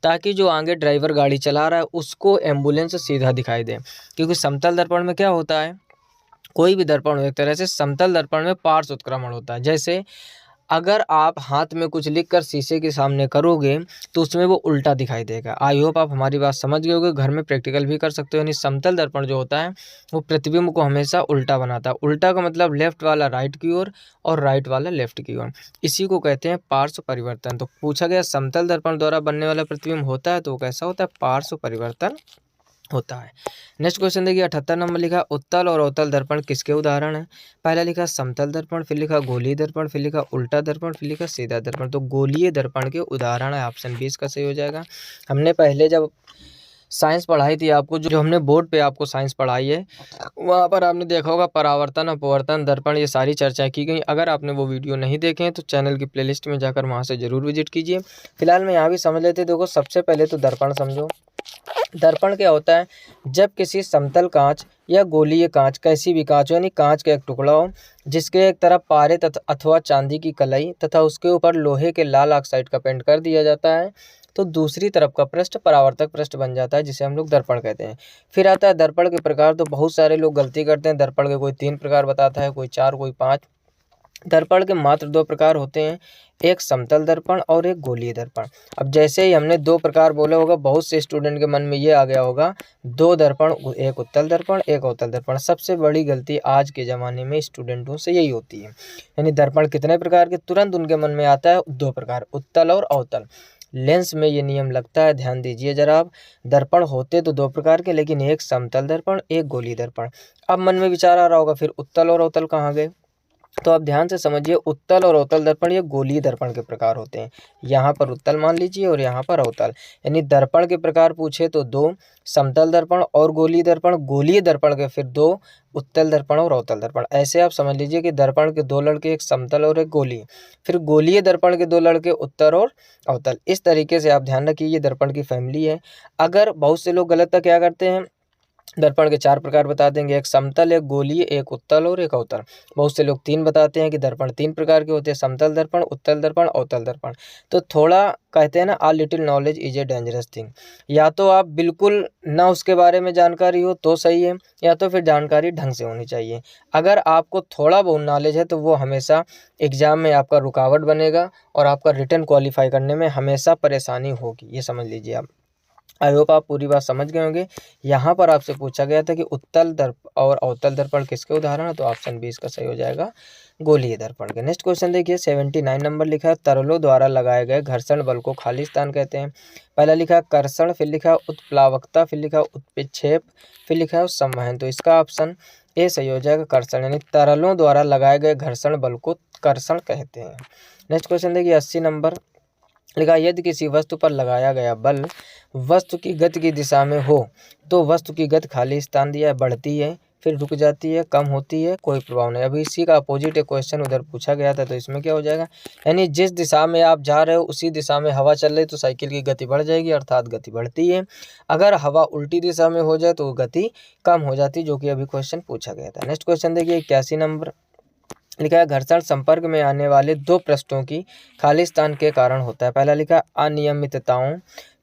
ताकि जो आगे ड्राइवर गाड़ी चला रहा है उसको एम्बुलेंस सीधा दिखाई दे। क्योंकि समतल दर्पण में क्या होता है, कोई भी दर्पण हो एक तरह से, समतल दर्पण में पार्श्व उत्क्रमण होता है। जैसे अगर आप हाथ में कुछ लिखकर शीशे के सामने करोगे तो उसमें वो उल्टा दिखाई देगा। आई होप आप हमारी बात समझ गए होगे, घर में प्रैक्टिकल भी कर सकते हो। यानी समतल दर्पण जो होता है वो प्रतिबिंब को हमेशा उल्टा बनाता है। उल्टा का मतलब लेफ्ट वाला राइट की ओर और राइट वाला लेफ्ट की ओर, इसी को कहते हैं पार्श्व परिवर्तन। तो पूछा गया समतल दर्पण द्वारा बनने वाला प्रतिबिंब होता है तो कैसा होता है, पार्श्व परिवर्तन होता है। नेक्स्ट क्वेश्चन देखिए, 78 नंबर लिखा उत्तल और अवतल दर्पण किसके उदाहरण है। पहला लिखा समतल दर्पण, फिर लिखा गोलीय दर्पण, फिर लिखा उल्टा दर्पण, फिर लिखा सीधा दर्पण। तो गोलीय दर्पण के उदाहरण है, ऑप्शन 20 का सही हो जाएगा। हमने पहले जब साइंस पढ़ाई थी आपको, जो हमने बोर्ड पे आपको साइंस पढ़ाई है, वहाँ पर आपने देखा होगा परावर्तन, अपवर्तन, दर्पण, ये सारी चर्चा की गई। अगर आपने वो वीडियो नहीं देखे हैं तो चैनल की प्लेलिस्ट में जाकर वहाँ से जरूर विजिट कीजिए। फिलहाल मैं यहाँ भी समझ लेते। देखो सबसे पहले तो दर्पण समझो। दर्पण क्या होता है, जब किसी समतल कांच या गोलीय कांच, कैसी भी कांच हो, यानी कांच का एक टुकड़ा हो जिसके एक तरफ पारे अथवा चांदी की कलई तथा उसके ऊपर लोहे के लाल ऑक्साइड का पेंट कर दिया जाता है, तो दूसरी तरफ का पृष्ठ परावर्तक पृष्ठ बन जाता है, जिसे हम लोग दर्पण कहते हैं। फिर आता है दर्पण के प्रकार। तो बहुत सारे लोग गलती करते हैं, दर्पण के कोई 3 प्रकार बताता है, कोई 4, कोई 5। दर्पण के मात्र 2 प्रकार होते हैं, एक समतल दर्पण और एक गोलीय दर्पण। अब जैसे ही हमने 2 प्रकार बोला होगा, बहुत से स्टूडेंट के मन में ये आ गया होगा 2 दर्पण, एक उत्तल दर्पण एक अवतल दर्पण। सबसे बड़ी गलती आज के ज़माने में स्टूडेंटों से यही होती है। यानी दर्पण कितने प्रकार के, तुरंत उनके मन में आता है 2 प्रकार, उत्तल और अवतल। लेंस में ये नियम लगता है, ध्यान दीजिए जरा आप। दर्पण होते तो 2 प्रकार के, लेकिन एक समतल दर्पण एक गोलीय दर्पण। अब मन में विचार आ रहा होगा फिर उत्तल और अवतल कहाँ गए, तो आप ध्यान से समझिए। उत्तल और अवतल दर्पण ये गोलीय दर्पण के प्रकार होते हैं। यहाँ पर उत्तल मान लीजिए और यहाँ पर अवतल। यानी दर्पण के प्रकार पूछे तो 2 समतल दर्पण और गोलीय दर्पण, गोलीय दर्पण के फिर 2 उत्तल दर्पण और अवतल दर्पण। ऐसे आप समझ लीजिए कि दर्पण के 2 लड़के, एक समतल और एक गोलीय, फिर गोलीय दर्पण के 2 लड़के उत्तल और अवतल। इस तरीके से आप ध्यान रखिए, ये दर्पण की फैमिली है। अगर बहुत से लोग गलत क्या करते हैं, दर्पण के 4 प्रकार बता देंगे, एक समतल, एक गोलीय, एक उत्तल और एक अवतल। बहुत से लोग 3 बताते हैं कि दर्पण 3 प्रकार के होते हैं, समतल दर्पण, उत्तल दर्पण, अवतल दर्पण। तो थोड़ा कहते हैं ना, आ little knowledge is a dangerous thing. या तो आप बिल्कुल ना उसके बारे में जानकारी हो तो सही है, या तो फिर जानकारी ढंग से होनी चाहिए। अगर आपको थोड़ा बहुत नॉलेज है तो वो हमेशा एग्जाम में आपका रुकावट बनेगा और आपका रिटन क्वालिफाई करने में हमेशा परेशानी होगी, ये समझ लीजिए आप। आई होप आप पूरी बात समझ गए होंगे। यहाँ पर आपसे पूछा गया था कि उत्तल दर्पण और अवतल दर्पण किसके उदाहरण है, तो ऑप्शन बी इसका सही हो जाएगा, गोलीय दर्पण के। नेक्स्ट क्वेश्चन देखिए, 79 नंबर लिखा है, तरलों द्वारा लगाए गए घर्षण बल को खाली स्थान कहते हैं। पहला लिखा है कर्षण, फिर लिखा है उत्प्लावकता, फिर लिखा है उत्प्रेक्षेप, फिर लिखा है संवहन। तो इसका ऑप्शन ए सही हो जाएगा, कर्षण, यानी तरलों द्वारा लगाए गए घर्षण बल को कर्षण कहते हैं। नेक्स्ट क्वेश्चन देखिए, 80 नंबर लिखा, यदि किसी वस्तु पर लगाया गया बल वस्तु की गति की दिशा में हो तो वस्तु की गति खाली स्थान दिया है, बढ़ती है, फिर रुक जाती है, कम होती है, कोई प्रभाव नहीं। अभी इसी का अपोजिट एक क्वेश्चन उधर पूछा गया था, तो इसमें क्या हो जाएगा, यानी जिस दिशा में आप जा रहे हो उसी दिशा में हवा चल रही तो साइकिल की गति बढ़ जाएगी, अर्थात गति बढ़ती है। अगर हवा उल्टी दिशा में हो जाए तो गति कम हो जाती, जो कि अभी क्वेश्चन पूछा गया था। नेक्स्ट क्वेश्चन देखिए, 81 नंबर लिखा है, घर्षण संपर्क में आने वाले 2 पृष्ठों की खाली स्थान के कारण होता है। पहला लिखा अनियमितताओं,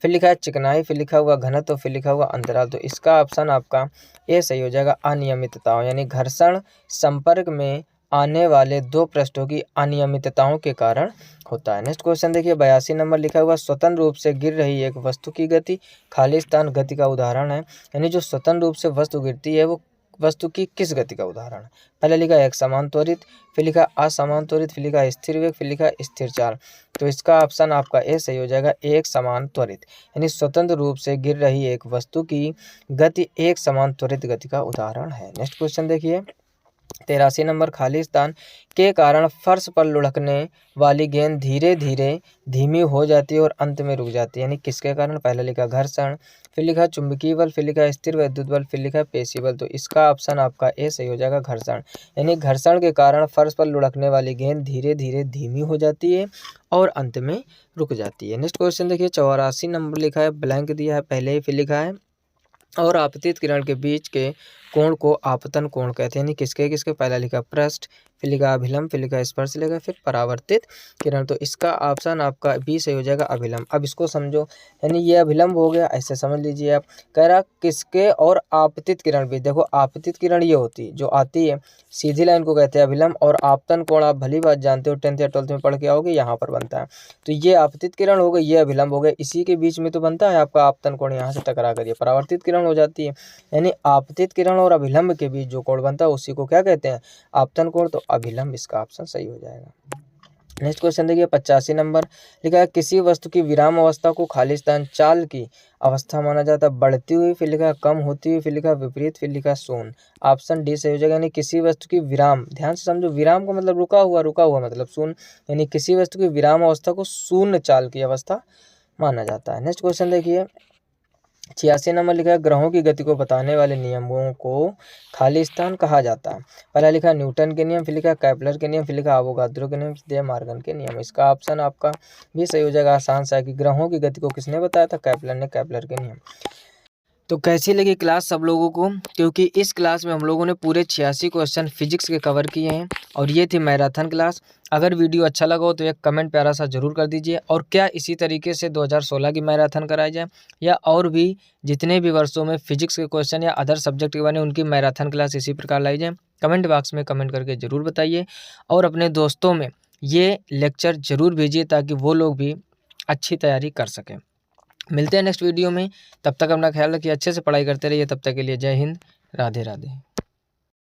फिर लिखा है चिकनाई, फिर लिखा हुआ घनत्व, फिर लिखा हुआ अंतराल। तो इसका ऑप्शन आपका ए सही हो जाएगा, अनियमितताओं, यानी घर्षण संपर्क में आने वाले 2 पृष्ठों की अनियमितताओं के कारण होता है। नेक्स्ट क्वेश्चन देखिए, 82 नंबर लिखा हुआ, स्वतंत्र रूप से गिर रही एक वस्तु की गति खाली स्थान गति का उदाहरण है। यानी जो स्वतंत्र रूप से वस्तु गिरती है वो वस्तु की किस गति का उदाहरण है। पहले लिखा एक समान त्वरित, फिर लिखा असमान त्वरित, फिर लिखा स्थिर वेग, फिर लिखा स्थिर चाल। तो इसका ऑप्शन आपका ए सही हो जाएगा, एक समान त्वरित, यानी स्वतंत्र रूप से गिर रही एक वस्तु की गति एक समान त्वरित गति का उदाहरण है। नेक्स्ट क्वेश्चन देखिए, 83 नंबर, खाली स्थान के कारण फर्श पर लुढ़कने वाली गेंद धीरे धीरे धीमी हो जाती है और अंत में रुक जाती है, यानी किसके कारण। पहले लिखा घर्षण, फिर लिखा चुंबकीय बल, फिर लिखा स्थिर विद्युत बल, फिर लिखा पेशी बल। तो इसका ऑप्शन आपका ए सही हो जाएगा, घर्षण, यानी घर्षण के कारण फर्श पर लुढ़कने वाली गेंद धीरे धीरे धीमी हो जाती है और अंत में रुक जाती है। नेक्स्ट क्वेश्चन देखिए, 84 नंबर लिखा है, ब्लैंक दिया है पहले ही, फिर लिखा है और आपतित किरण के बीच के कोण को आपतन कोण कहते हैं, यानी किसके किसके। पहला लिखा पृष्ठ, फिर लिखा अभिलंब, फिर लिखा स्पर्श लिखा, फिर परावर्तित किरण। तो इसका ऑप्शन आपका बी सही हो जाएगा, अभिलंब। अब इसको समझो, यानी ये अभिलंब हो गया, ऐसे समझ लीजिए आप। कह रहा किसके और आपतित किरण भी, देखो आपतित किरण ये होती है जो आती है सीधी लाइन को कहते हैं अभिलंब, और आपतन कोण आप भली बात जानते हो, 10th या 12th में पढ़ के आओगे, यहाँ पर बनता है। तो ये आपतित किरण हो गई, ये अभिलंब हो गया, इसी के बीच में तो बनता है आपका आपतन कोण, यहाँ से टकरा कर ये परावर्तित किरण हो जाती है। यानी आपतित किरण और अभिलंब के बीच जो कोण बनता है उसी को क्या कहते हैं, आपतन कोण। तो अभिलंब इसका ऑप्शन सही हो जाएगा। नेक्स्ट क्वेश्चन देखिए, 85 नंबर लिखा है, किसी वस्तु की विराम अवस्था को खाली स्थान चाल की अवस्था माना जाता है। बढ़ती हुई, फिर लिखा कम होती हुई, फिर लिखा विपरीत, फिर लिखा शून्य। ऑप्शन डी सही हो जाएगा, यानी किसी वस्तु की विराम, ध्यान से समझो, विराम का मतलब रुका हुआ मतलब शून्य, यानी किसी वस्तु की विराम अवस्था को शून्य चाल की अवस्था माना जाता है। नेक्स्ट क्वेश्चन देखिए, 86 नंबर लिखा है, ग्रहों की गति को बताने वाले नियमों को खाली स्थान कहा जाता है। पहला लिखा न्यूटन के नियम, फिर लिखा कैपलर के नियम, फिर लिखा अवोगाद्रो के नियम, फिर मार्गन के नियम। इसका ऑप्शन आपका भी सही हो जाएगा, आसान सा है कि ग्रहों की गति को किसने बताया था, कैपलर ने, कैपलर के नियम। तो कैसी लगी क्लास सब लोगों को, क्योंकि इस क्लास में हम लोगों ने पूरे 86 क्वेश्चन फिजिक्स के कवर किए हैं और ये थी मैराथन क्लास। अगर वीडियो अच्छा लगा हो तो एक कमेंट प्यारा सा जरूर कर दीजिए, और क्या इसी तरीके से 2016 की मैराथन कराई जाए, या और भी जितने भी वर्षों में फिजिक्स के क्वेश्चन या अदर सब्जेक्ट के बने उनकी मैराथन क्लास इसी प्रकार लाई जाए, कमेंट बॉक्स में कमेंट करके ज़रूर बताइए। और अपने दोस्तों में ये लेक्चर ज़रूर भेजिए ताकि वो लोग भी अच्छी तैयारी कर सकें। मिलते हैं नेक्स्ट वीडियो में, तब तक अपना ख्याल रखिए, अच्छे से पढ़ाई करते रहिए। तब तक के लिए जय हिंद, राधे राधे।